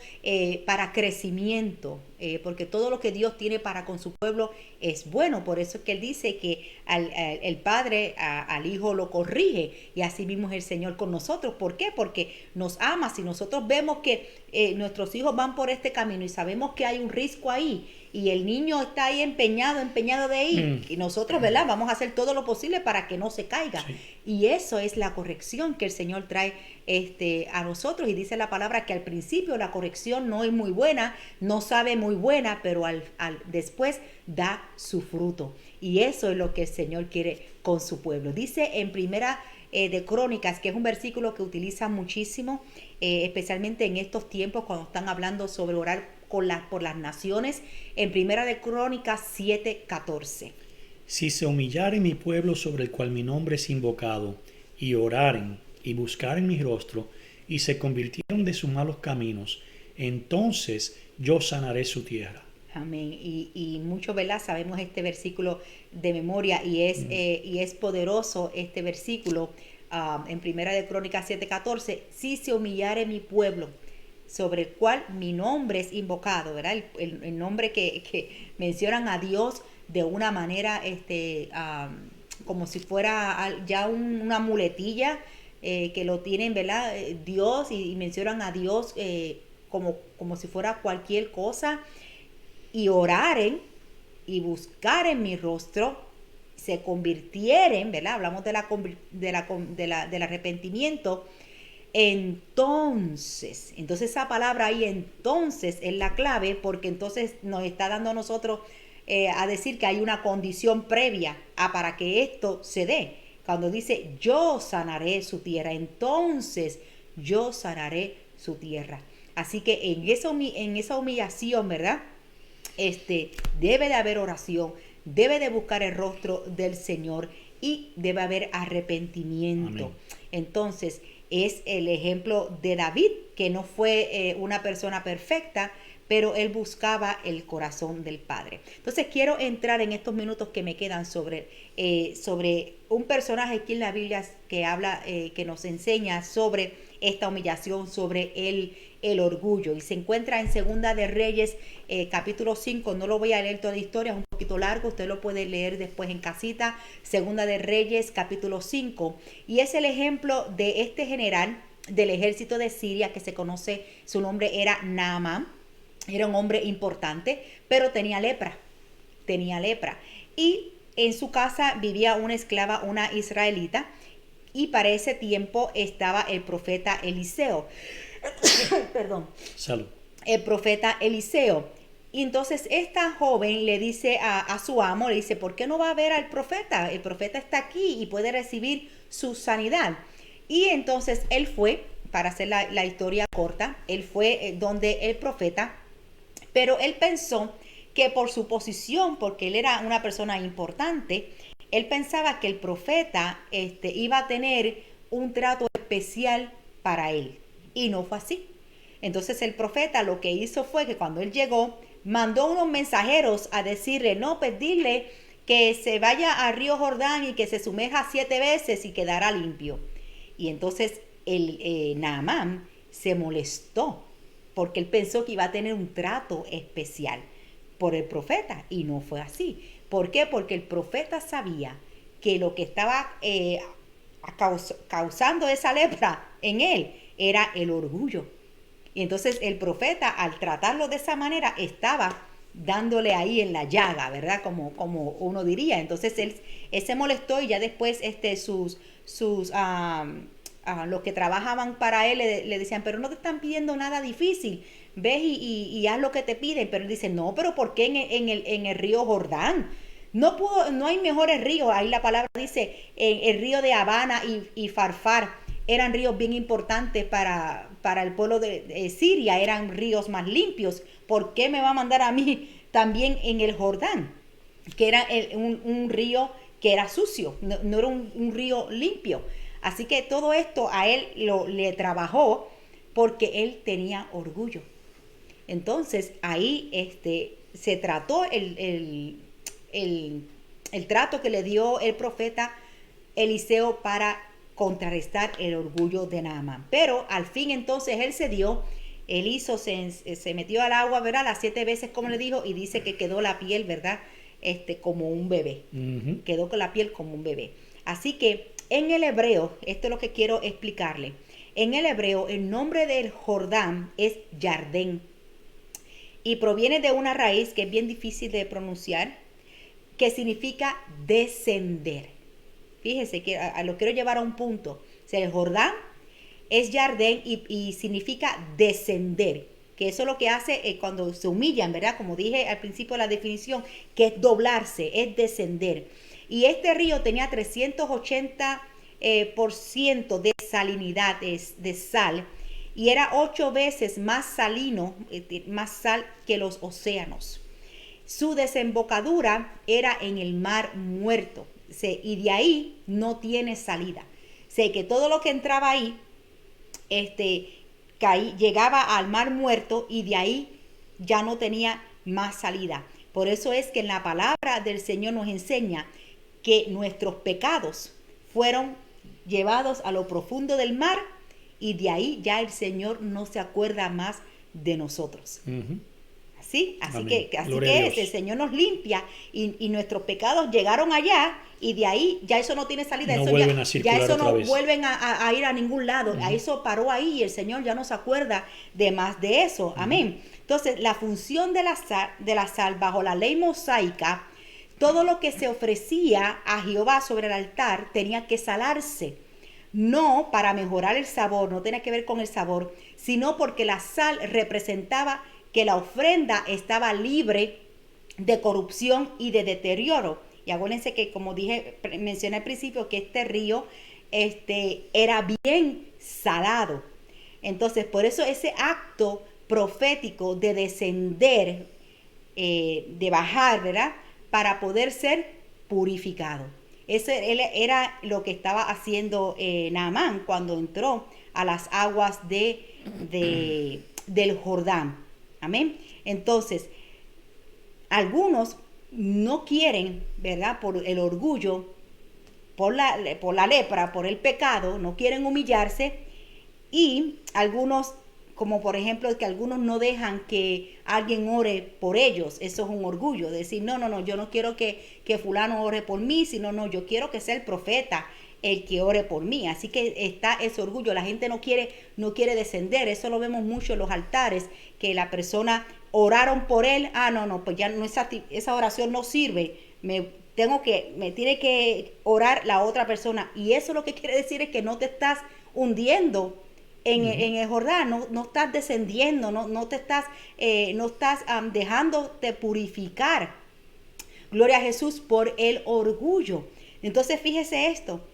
para crecimiento, porque todo lo que Dios tiene para con su pueblo es bueno. Por eso es que Él dice que el Padre al Hijo lo corrige, y así mismo es el Señor con nosotros. ¿Por qué? Porque nos ama. Si nosotros vemos que nuestros hijos van por este camino y sabemos que hay un riesgo ahí, y el niño está ahí empeñado de ir, y nosotros, ¿verdad?, vamos a hacer todo lo posible para que no se caiga. Sí. Y eso es la corrección que el Señor trae a nosotros. Y dice la palabra que al principio la corrección no es muy buena, no sabe muy buena, pero después da su fruto. Y eso es lo que el Señor quiere con su pueblo. Dice en Primera de Crónicas, que es un versículo que utilizan muchísimo, especialmente en estos tiempos cuando están hablando sobre orar por las naciones, en Primera de Crónicas 7:14. Si se humillare mi pueblo sobre el cual mi nombre es invocado, y oraren y buscaren mi rostro, y se convirtieron de sus malos caminos, entonces yo sanaré su tierra. Amén. Y mucho, ¿verdad?, sabemos este versículo de memoria, y es poderoso este versículo, en Primera de Crónicas 7:14. Si se humillare mi pueblo, sobre el cual mi nombre es invocado, ¿verdad? El nombre que mencionan a Dios de una manera como si fuera ya una muletilla que lo tienen, ¿verdad? Dios y mencionan a Dios como si fuera cualquier cosa, y oraren y buscaren mi rostro, se convirtieren, ¿verdad? Hablamos del arrepentimiento. Entonces esa palabra ahí, entonces, es la clave, porque entonces nos está dando a nosotros a decir que hay una condición previa para que esto se dé. Cuando dice, yo sanaré su tierra, entonces yo sanaré su tierra. Así que en esa humillación, ¿verdad? Debe de haber oración, debe de buscar el rostro del Señor y debe haber arrepentimiento. Amén. Entonces, es el ejemplo de David, que no fue una persona perfecta, pero él buscaba el corazón del Padre. Entonces, quiero entrar en estos minutos que me quedan sobre un personaje aquí en la Biblia que habla, que nos enseña sobre esta humillación, sobre el orgullo. Y se encuentra en Segunda de Reyes, capítulo 5. No lo voy a leer toda la historia, es un poquito largo, usted lo puede leer después en casita. Segunda de Reyes, capítulo 5. Y es el ejemplo de este general del ejército de Siria, que se conoce, su nombre era Naamán. Era un hombre importante, pero tenía lepra. Y en su casa vivía una esclava, una israelita, y para ese tiempo estaba el profeta Eliseo. Perdón. Salud. El profeta Eliseo. Y entonces esta joven le dice a su amo, le dice, ¿por qué no va a ver al profeta? El profeta está aquí y puede recibir su sanidad. Y entonces él fue, para hacer la historia corta, él fue donde el profeta, pero él pensó que por su posición, porque él era una persona importante, él pensaba que el profeta iba a tener un trato especial para él. Y no fue así. Entonces el profeta lo que hizo fue que cuando él llegó, mandó unos mensajeros a decirle, no, pues dile que se vaya al río Jordán y que se sumerja 7 veces y quedará limpio. Y entonces Naamán se molestó porque él pensó que iba a tener un trato especial por el profeta, y no fue así. ¿Por qué? Porque el profeta sabía que lo que estaba causando esa lepra en él era el orgullo. Y entonces el profeta, al tratarlo de esa manera, estaba dándole ahí en la llaga, ¿verdad? Como uno diría. Entonces él se molestó, y ya después los que trabajaban para él le decían, pero no te están pidiendo nada difícil, ves y haz lo que te piden. Pero él dice, no, pero ¿por qué en el río Jordán? No hay mejores ríos. Ahí la palabra dice, el río de Habana y Farfar eran ríos bien importantes para el pueblo de Siria, eran ríos más limpios. ¿Por qué me va a mandar a mí también en el Jordán? Que era un río que era sucio, no era un río limpio. Así que todo esto a él le trabajó porque él tenía orgullo. Entonces ahí se trató el trato que le dio el profeta Eliseo para contrarrestar el orgullo de Naamán. Pero al fin entonces él cedió, él se metió al agua, ¿verdad? Las 7 veces, como le dijo, y dice que quedó la piel, ¿verdad? Como un bebé. Uh-huh. Quedó con la piel como un bebé. Así que en el hebreo, esto es lo que quiero explicarle. En el hebreo, el nombre del Jordán es Yardén. Y proviene de una raíz que es bien difícil de pronunciar, que significa descender. Fíjese que lo quiero llevar a un punto. O sea, el Jordán es Yardén y significa descender. Que eso es lo que hace cuando se humillan, ¿verdad? Como dije al principio de la definición, que es doblarse, es descender. Y este río tenía 380% de salinidad, de sal, y era 8 veces más salino, más sal que los océanos. Su desembocadura era en el mar Muerto, y de ahí no tiene salida. Sé que todo lo que entraba ahí, llegaba al mar Muerto, y de ahí ya no tenía más salida. Por eso es que en la palabra del Señor nos enseña que nuestros pecados fueron llevados a lo profundo del mar, y de ahí ya el Señor no se acuerda más de nosotros. Uh-huh. ¿sí? Así Amén. que, así Gloria a que Dios. el Señor nos limpia y nuestros pecados llegaron allá y de ahí ya eso no tiene salida. No Eso vuelven ya, a circular ya eso otra no vez. vuelven a ir a ningún lado. A eso paró ahí y el Señor ya no se acuerda de más de eso. Amén. Entonces, la función de la sal bajo la ley mosaica, todo lo que se ofrecía a Jehová sobre el altar tenía que salarse. No para mejorar el sabor, no tenía que ver con el sabor, sino porque la sal representaba que la ofrenda estaba libre de corrupción y de deterioro. Y acuérdense que, como mencioné al principio, que este río era bien salado. Entonces, por eso ese acto profético de descender, de bajar, ¿verdad? Para poder ser purificado. Eso era lo que estaba haciendo Naamán cuando entró a las aguas del Jordán. Amén. Entonces, algunos no quieren, ¿verdad? Por el orgullo, por la lepra, por el pecado, no quieren humillarse. Y algunos, como por ejemplo, que algunos no dejan que alguien ore por ellos. Eso es un orgullo, decir, no, yo no quiero que fulano ore por mí, sino no, yo quiero que sea el profeta el que ore por mí. Así que está ese orgullo. La gente no quiere descender. Eso lo vemos mucho en los altares, que la persona oraron por él. No, pues ya no, esa oración no sirve. Me tiene que orar la otra persona. Y eso lo que quiere decir es que no te estás hundiendo en el Jordán, no estás descendiendo, no estás dejándote purificar. Gloria a Jesús por el orgullo. Entonces fíjese esto,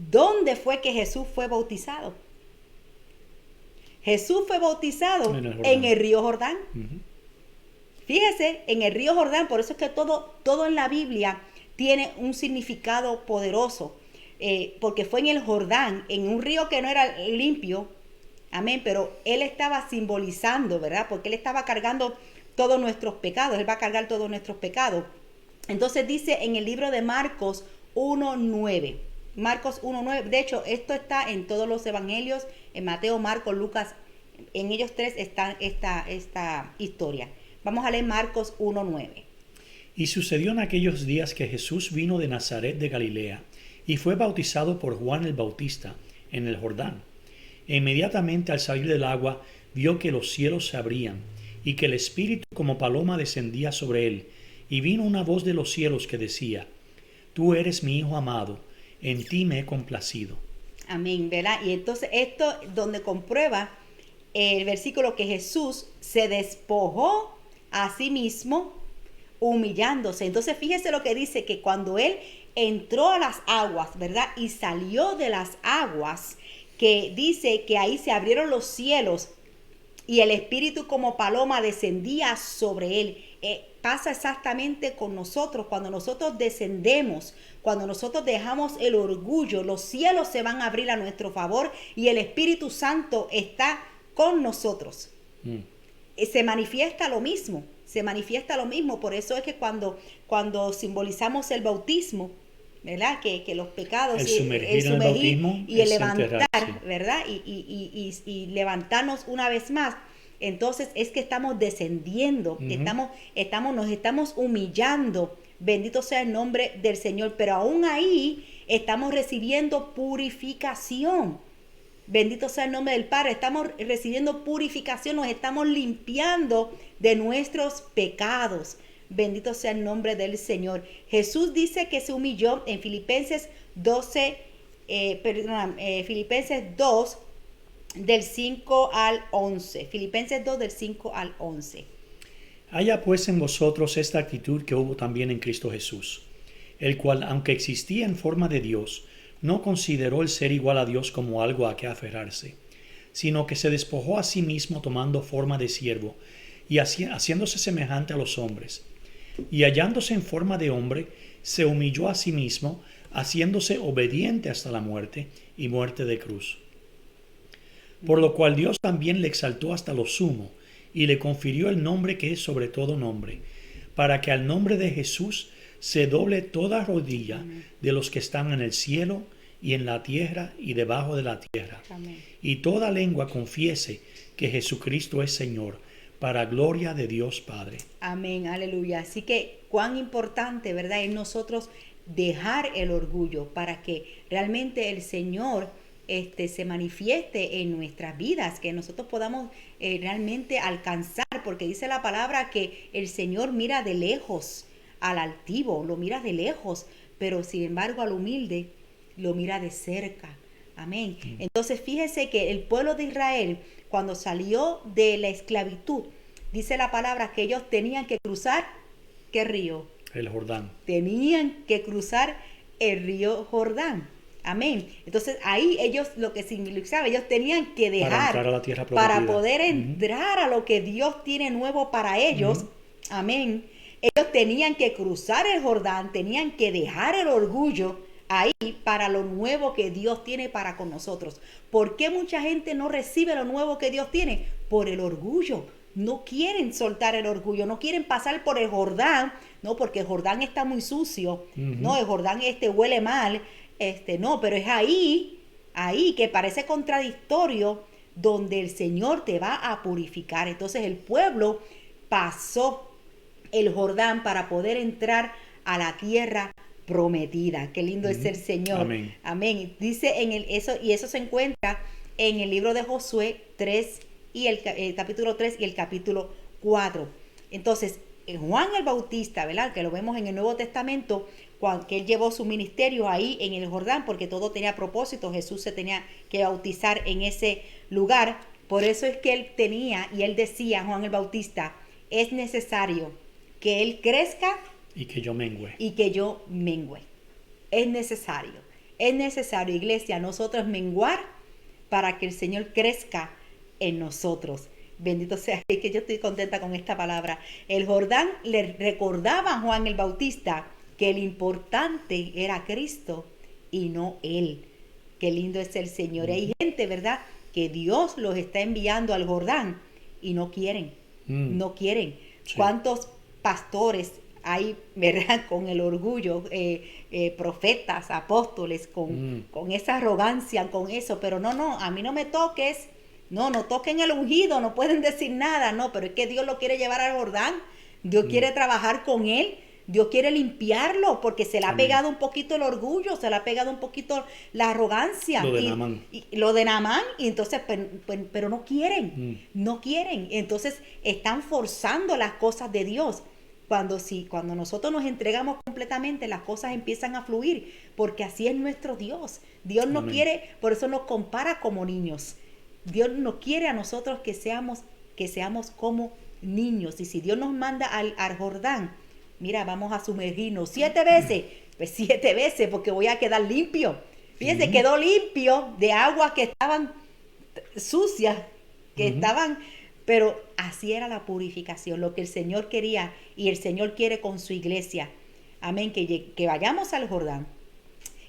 ¿dónde fue que Jesús fue bautizado? Jesús fue bautizado en el río Jordán. Uh-huh. Fíjese, en el río Jordán, por eso es que todo en la Biblia tiene un significado poderoso. Porque fue en el Jordán, en un río que no era limpio, amén, pero él estaba simbolizando, ¿verdad? Porque él estaba cargando todos nuestros pecados, él va a cargar todos nuestros pecados. Entonces dice en el libro de Marcos 1:9, Marcos 1:9, de hecho esto está en todos los evangelios, en Mateo, Marcos, Lucas, en ellos tres está esta historia. Vamos a leer Marcos 1:9. Y sucedió en aquellos días que Jesús vino de Nazaret de Galilea, y fue bautizado por Juan el Bautista en el Jordán. E inmediatamente al salir del agua vio que los cielos se abrían, y que el Espíritu como paloma descendía sobre él, y vino una voz de los cielos que decía: Tú eres mi Hijo amado, en ti me he complacido. Amén, ¿verdad? Y entonces esto donde comprueba el versículo que Jesús se despojó a sí mismo humillándose. Entonces fíjese lo que dice, que cuando él entró a las aguas, ¿verdad? Y salió de las aguas, que dice que ahí se abrieron los cielos y el Espíritu como paloma descendía sobre él. Pasa exactamente con nosotros. Cuando nosotros descendemos, cuando nosotros dejamos el orgullo, los cielos se van a abrir a nuestro favor y el Espíritu Santo está con nosotros. Se manifiesta lo mismo. Por eso es que cuando simbolizamos el bautismo, ¿verdad? Que los pecados, el sumergir en el bautismo y el es levantar, enterrar, sí. ¿verdad? Y levantarnos una vez más. Entonces es que estamos descendiendo, nos estamos humillando. Bendito sea el nombre del Señor. Pero aún ahí estamos recibiendo purificación. Bendito sea el nombre del Padre. Estamos recibiendo purificación, nos estamos limpiando de nuestros pecados. Bendito sea el nombre del Señor. Jesús dice que se humilló en Filipenses 2, del 5 al 11. Filipenses 2, del 5 al 11. Haya pues en vosotros esta actitud que hubo también en Cristo Jesús, el cual, aunque existía en forma de Dios, no consideró el ser igual a Dios como algo a que aferrarse, sino que se despojó a sí mismo tomando forma de siervo y haciéndose semejante a los hombres. Y hallándose en forma de hombre, se humilló a sí mismo, haciéndose obediente hasta la muerte y muerte de cruz. Por lo cual Dios también le exaltó hasta lo sumo y le confirió el nombre que es sobre todo nombre, para que al nombre de Jesús se doble toda rodilla de los que están en el cielo y en la tierra y debajo de la tierra. Amén. Y toda lengua confiese que Jesucristo es Señor, para gloria de Dios Padre. Amén, aleluya. Así que cuán importante, ¿verdad?, es nosotros dejar el orgullo para que realmente el Señor se manifieste en nuestras vidas, que nosotros podamos realmente alcanzar, porque dice la palabra que el Señor mira de lejos al altivo, lo mira de lejos, pero sin embargo al humilde lo mira de cerca. Amén. Entonces fíjese que el pueblo de Israel, cuando salió de la esclavitud, dice la palabra que ellos tenían que cruzar, ¿qué río? El Jordán. Tenían que cruzar el río Jordán. Amén. Entonces ahí ellos, lo que significaba, ellos tenían que dejar Para entrar a la tierra prometida. para poder entrar a lo que Dios tiene nuevo para ellos. Amén. Ellos tenían que cruzar el Jordán, tenían que dejar el orgullo ahí para lo nuevo que Dios tiene para con nosotros. ¿Por qué mucha gente no recibe lo nuevo que Dios tiene? Por el orgullo. No quieren soltar el orgullo, no quieren pasar por el Jordán, no, porque el Jordán está muy sucio, no, el Jordán huele mal, no, pero es ahí que parece contradictorio, donde el Señor te va a purificar. Entonces el pueblo pasó el Jordán para poder entrar a la tierra prometida. Qué lindo es el Señor. Amén. Amén. Dice eso se encuentra en el libro de Josué 3 y el capítulo 3 y el capítulo 4. Entonces, Juan el Bautista, ¿verdad?, que lo vemos en el Nuevo Testamento, que él llevó su ministerio ahí en el Jordán, porque todo tenía propósito. Jesús se tenía que bautizar en ese lugar. Por eso es que él tenía, y él decía, Juan el Bautista, es necesario que él crezca y que yo mengüe. Y que yo mengüe. Es necesario, iglesia, nosotros menguar para que el Señor crezca en nosotros. Bendito sea, es que yo estoy contenta con esta palabra. El Jordán le recordaba a Juan el Bautista que el importante era Cristo y no él. Qué lindo es el Señor. Hay gente, ¿verdad?, que Dios los está enviando al Jordán y no quieren. No quieren. Sí. ¿Cuántos pastores hay, verdad, con el orgullo, profetas, apóstoles, con esa arrogancia, con eso? Pero no, a mí no me toques. No toquen el ungido, no pueden decir nada, no, pero es que Dios lo quiere llevar al Jordán, Dios quiere trabajar con él, Dios quiere limpiarlo, porque se le ha pegado un poquito el orgullo, se le ha pegado un poquito la arrogancia. Lo de Naamán. Lo de Naamán, y entonces, pero no quieren, no quieren, entonces están forzando las cosas de Dios. Cuando nosotros nos entregamos completamente, las cosas empiezan a fluir, porque así es nuestro Dios. Dios no quiere, por eso nos compara como niños. Dios no quiere a nosotros que seamos como niños. Y si Dios nos manda al Jordán, mira, vamos a sumergirnos 7 veces. Pues 7 veces, porque voy a quedar limpio. Fíjense, quedó limpio de aguas que estaban sucias, pero así era la purificación, lo que el Señor quería y el Señor quiere con su iglesia. Amén, que vayamos al Jordán,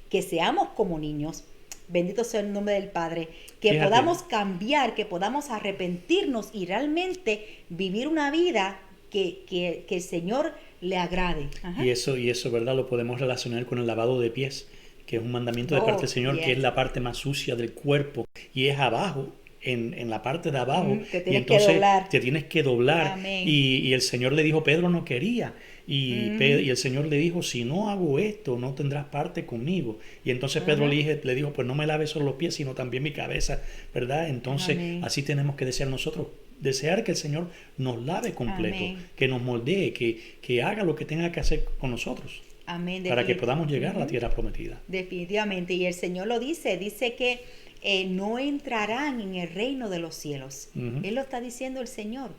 que seamos como niños. Bendito sea el nombre del Padre, que Fíjate. podamos cambiar, que podamos arrepentirnos y realmente vivir una vida que el Señor le agrade. Ajá. Y eso, ¿verdad?, lo podemos relacionar con el lavado de pies, que es un mandamiento de parte del Señor, que es la parte más sucia del cuerpo, y es abajo, en la parte de abajo, Te y tienes entonces que doblar. te tienes que doblar. Amén. Y el Señor le dijo, Pedro no quería, y el Señor le dijo, si no hago esto, no tendrás parte conmigo. Y entonces Pedro le dijo, pues no me laves solo los pies, sino también mi cabeza, ¿verdad? Entonces Amén. así tenemos que desear nosotros, desear que el Señor nos lave completo, Amén. que nos moldee, que haga lo que tenga que hacer con nosotros. Amén. Para que podamos llegar a la tierra prometida. Definitivamente. Y el Señor lo dice que no entrarán en el reino de los cielos. Él lo está diciendo el Señor.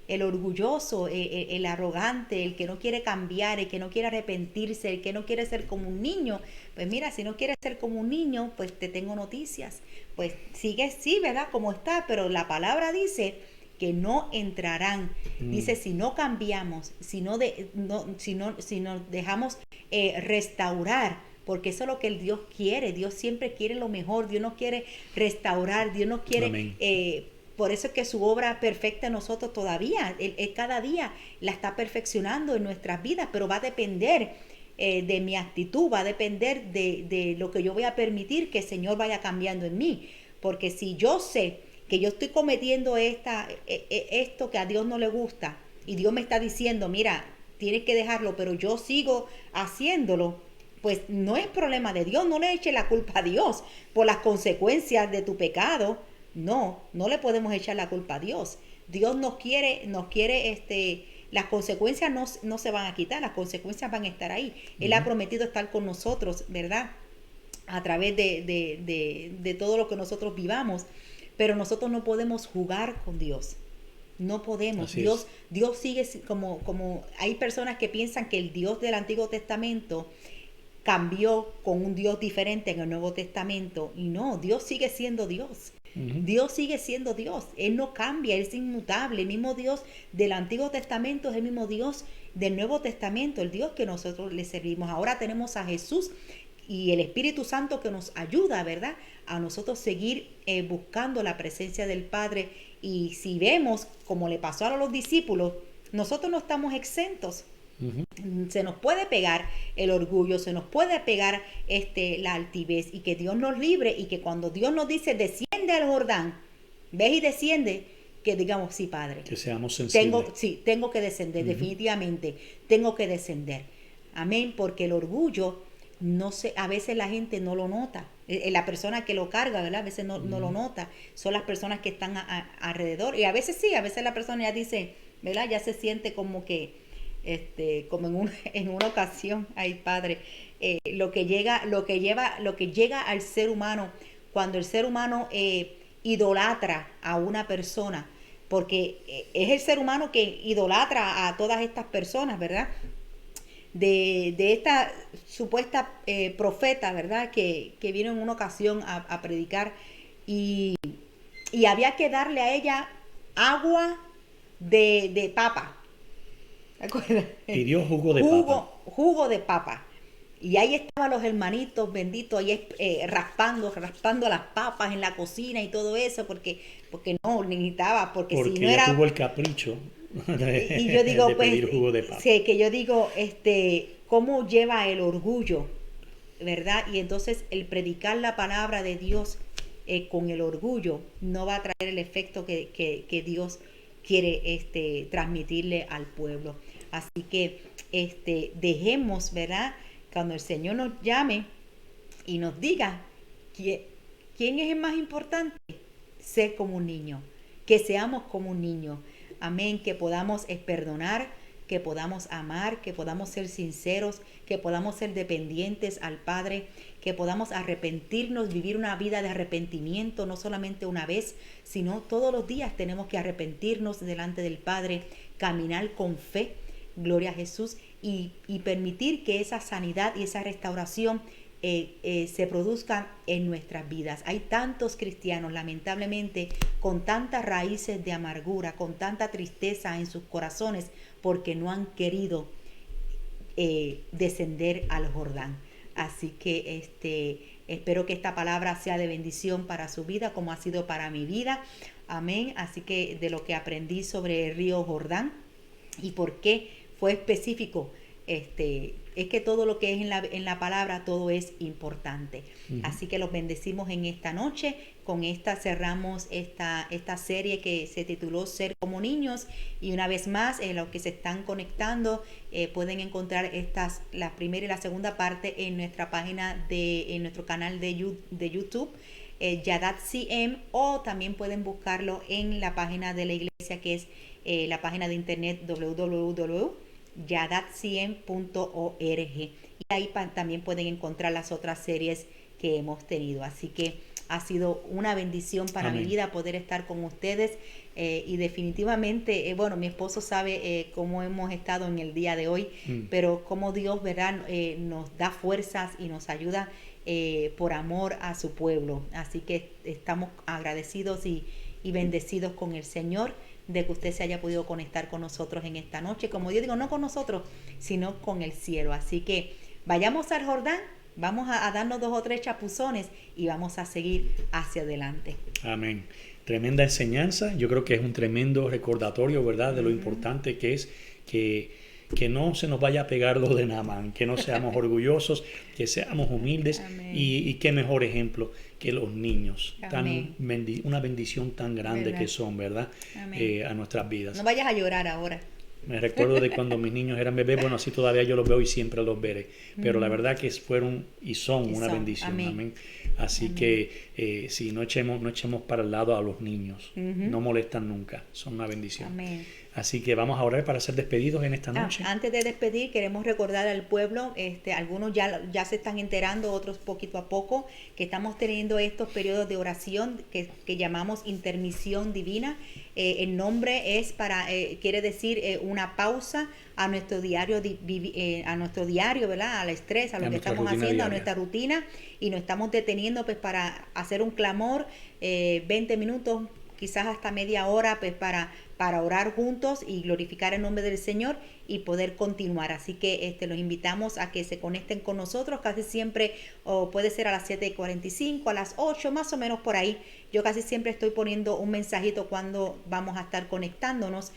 El orgulloso, el arrogante, el que no quiere cambiar, el que no quiere arrepentirse, el que no quiere ser como un niño. Pues mira, si no quieres ser como un niño, pues te tengo noticias. Pues sigue, sí, ¿verdad?, como está, pero la palabra dice que no entrarán. Dice, si no cambiamos, si nos dejamos restaurar, porque eso es lo que el Dios quiere. Dios siempre quiere lo mejor. Dios nos quiere restaurar. Dios nos quiere... por eso es que su obra perfecta en nosotros todavía, él cada día la está perfeccionando en nuestras vidas, pero va a depender de mi actitud, va a depender de lo que yo voy a permitir que el Señor vaya cambiando en mí. Porque si yo sé que yo estoy cometiendo esto que a Dios no le gusta, y Dios me está diciendo, mira, tienes que dejarlo, pero yo sigo haciéndolo, pues no es problema de Dios. No le eche la culpa a Dios por las consecuencias de tu pecado. No le podemos echar la culpa a Dios. Dios nos quiere, las consecuencias no se van a quitar, las consecuencias van a estar ahí. Él ha prometido estar con nosotros, ¿verdad? A través de todo lo que nosotros vivamos, pero nosotros no podemos jugar con Dios. No podemos. Dios sigue como hay personas que piensan que el Dios del Antiguo Testamento cambió con un Dios diferente en el Nuevo Testamento, y no, Dios sigue siendo Dios. Dios sigue siendo Dios, Él no cambia, Él es inmutable. El mismo Dios del Antiguo Testamento es el mismo Dios del Nuevo Testamento, el Dios que nosotros le servimos. Ahora tenemos a Jesús y el Espíritu Santo que nos ayuda, ¿verdad?, a nosotros seguir buscando la presencia del Padre. Y si vemos, como le pasó a los discípulos, nosotros no estamos exentos. Se nos puede pegar el orgullo, se nos puede pegar la altivez, y que Dios nos libre, y que cuando Dios nos dice desciende al Jordán, ves y desciende, que digamos sí, Padre, que seamos sensibles. Tengo que descender, definitivamente tengo que descender. Amén, porque el orgullo a veces la gente no lo nota. La persona que lo carga, ¿verdad?, a veces no lo nota. Son las personas que están alrededor, y a veces sí, a veces la persona ya dice, ¿verdad?, ya se siente como que como en una ocasión, ay Padre, lo que llega al ser humano cuando el ser humano idolatra a una persona, porque es el ser humano que idolatra a todas estas personas, ¿verdad?, de esta supuesta profeta, ¿verdad?, que vino en una ocasión a predicar, y había que darle a ella agua de papa. ¿Te acuerdas? Pidió jugo de papa. Jugo de papa. Y ahí estaban los hermanitos benditos, ahí raspando las papas en la cocina y todo eso, porque no necesitaba, porque si no era... tuvo el capricho y yo digo, de pedir jugo de papa. Sí, que yo digo, cómo lleva el orgullo, ¿verdad? Y entonces el predicar la palabra de Dios con el orgullo no va a traer el efecto que Dios quiere transmitirle al pueblo. Así que dejemos, ¿verdad?, cuando el Señor nos llame y nos diga quién es el más importante, ser como un niño, que seamos como un niño. Amén, que podamos perdonar, que podamos amar, que podamos ser sinceros, que podamos ser dependientes al Padre, que podamos arrepentirnos, vivir una vida de arrepentimiento, no solamente una vez, sino todos los días tenemos que arrepentirnos delante del Padre, caminar con fe, gloria a Jesús, y permitir que esa sanidad y esa restauración se produzcan en nuestras vidas. Hay tantos cristianos, lamentablemente, con tantas raíces de amargura, con tanta tristeza en sus corazones, porque no han querido descender al Jordán. Así que espero que esta palabra sea de bendición para su vida, como ha sido para mi vida. Amén. Así que de lo que aprendí sobre el río Jordán y por qué fue específico, es que todo lo que es en la palabra, todo es importante. Así que los bendecimos en esta noche. Con esta cerramos esta serie que se tituló Ser como niños. Y una vez más, los que se están conectando pueden encontrar la primera y la segunda parte en nuestra página en nuestro canal de YouTube, Yadat CM, o también pueden buscarlo en la página de la iglesia, que es la página de internet www.yadatcm.org, y ahí también pueden encontrar las otras series que hemos tenido. Así que ha sido una bendición para Amén. mi vida poder estar con ustedes, y definitivamente, bueno, mi esposo sabe cómo hemos estado en el día de hoy, pero cómo Dios, ¿verdad?, nos da fuerzas y nos ayuda por amor a su pueblo. Así que estamos agradecidos y bendecidos con el Señor de que usted se haya podido conectar con nosotros en esta noche. Como yo digo, no con nosotros, sino con el cielo. Así que vayamos al Jordán, vamos a darnos 2 o 3 chapuzones y vamos a seguir hacia adelante. Amén. Tremenda enseñanza. Yo creo que es un tremendo recordatorio, ¿verdad?, de lo importante que es que que no se nos vaya a pegar lo de Naamán, que no seamos orgullosos, que seamos humildes. Amén. Y qué mejor ejemplo que los niños, Amén. una bendición tan grande ¿Verdad? que son, ¿verdad? Amén. A nuestras vidas. No vayas a llorar ahora. Me recuerdo de cuando mis niños eran bebés, bueno, así todavía yo los veo y siempre los veré, pero la verdad que fueron y son Y una son. bendición, Amén. amén. Así que sí, no echemos para el lado a los niños, no molestan nunca, son una bendición. Amén. Así que vamos a orar para ser despedidos en esta noche. Antes de despedir, queremos recordar al pueblo, algunos ya se están enterando, otros poquito a poco, que estamos teniendo estos periodos de oración que llamamos intermisión divina. El nombre es quiere decir una pausa a nuestro diario, ¿verdad? Al estrés, a lo que nuestra estamos rutina haciendo, a diaria. nuestra rutina, y nos estamos deteniendo pues para hacer un clamor, 20 minutos, quizás hasta media hora, pues para orar juntos y glorificar el nombre del Señor y poder continuar. Así que los invitamos a que se conecten con nosotros, casi siempre, o puede ser a las 7:45, a las 8, más o menos por ahí. Yo casi siempre estoy poniendo un mensajito cuando vamos a estar conectándonos.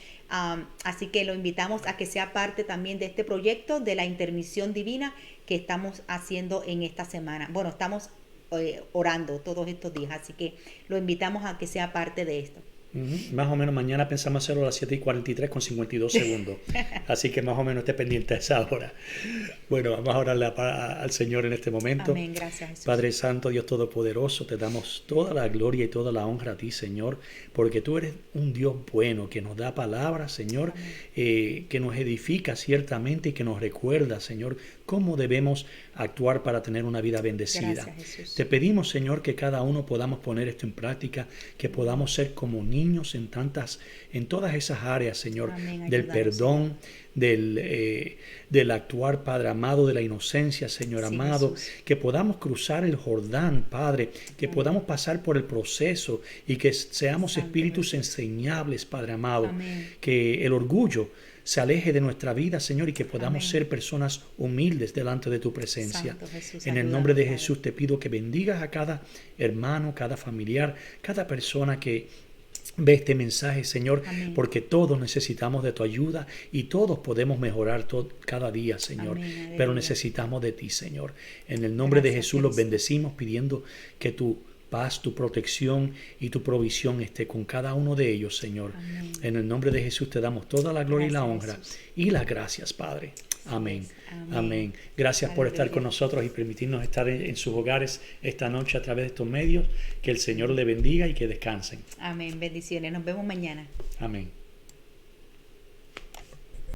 Así que lo invitamos a que sea parte también de este proyecto de la intermisión divina que estamos haciendo en esta semana. Bueno, estamos orando todos estos días, así que lo invitamos a que sea parte de esto. Más o menos mañana pensamos hacerlo a las 7:43 con 52 segundos. Así que más o menos esté pendiente a esa hora. Bueno, vamos a orarle al Señor en este momento. Amén, gracias Jesús. Padre Santo, Dios Todopoderoso, te damos toda la gloria y toda la honra a ti, Señor, porque tú eres un Dios bueno que nos da palabras, Señor, que nos edifica ciertamente y que nos recuerda, Señor, cómo debemos actuar para tener una vida bendecida. Gracias, Jesús. Te pedimos, Señor, que cada uno podamos poner esto en práctica, que podamos ser como niños en todas esas áreas, Señor, Amén, del ayúdanos, perdón, del actuar, Padre amado, de la inocencia, Señor Sí, amado, Jesús. que podamos cruzar el Jordán, Padre, que podamos pasar por el proceso y que seamos Santo espíritus Jesús. enseñables, Padre amado, Amén. que el orgullo se aleje de nuestra vida, Señor, y que podamos Amén. ser personas humildes delante de tu presencia. Santo Jesús, En el ayúdanos, nombre de Padre. Jesús te pido que bendigas a cada hermano, cada familiar, cada persona que ve este mensaje, Señor, Amén. porque todos necesitamos de tu ayuda y todos podemos mejorar cada día, Señor. Amén, aleluya. Pero necesitamos de ti, Señor. En el nombre de Gracias, Jesús los Cristo. bendecimos pidiendo que tu paz, tu protección y tu provisión esté con cada uno de ellos, Señor. Amén. En el nombre de Jesús te damos toda la gloria y la Gracias, honra Jesús. y las gracias, Padre. Amén. es. Amén. Amén. Gracias por estar Aleluya. con nosotros y permitirnos estar en sus hogares esta noche a través de estos medios. Que el Señor le bendiga y que descansen. Amén, bendiciones. Nos vemos mañana. Amén.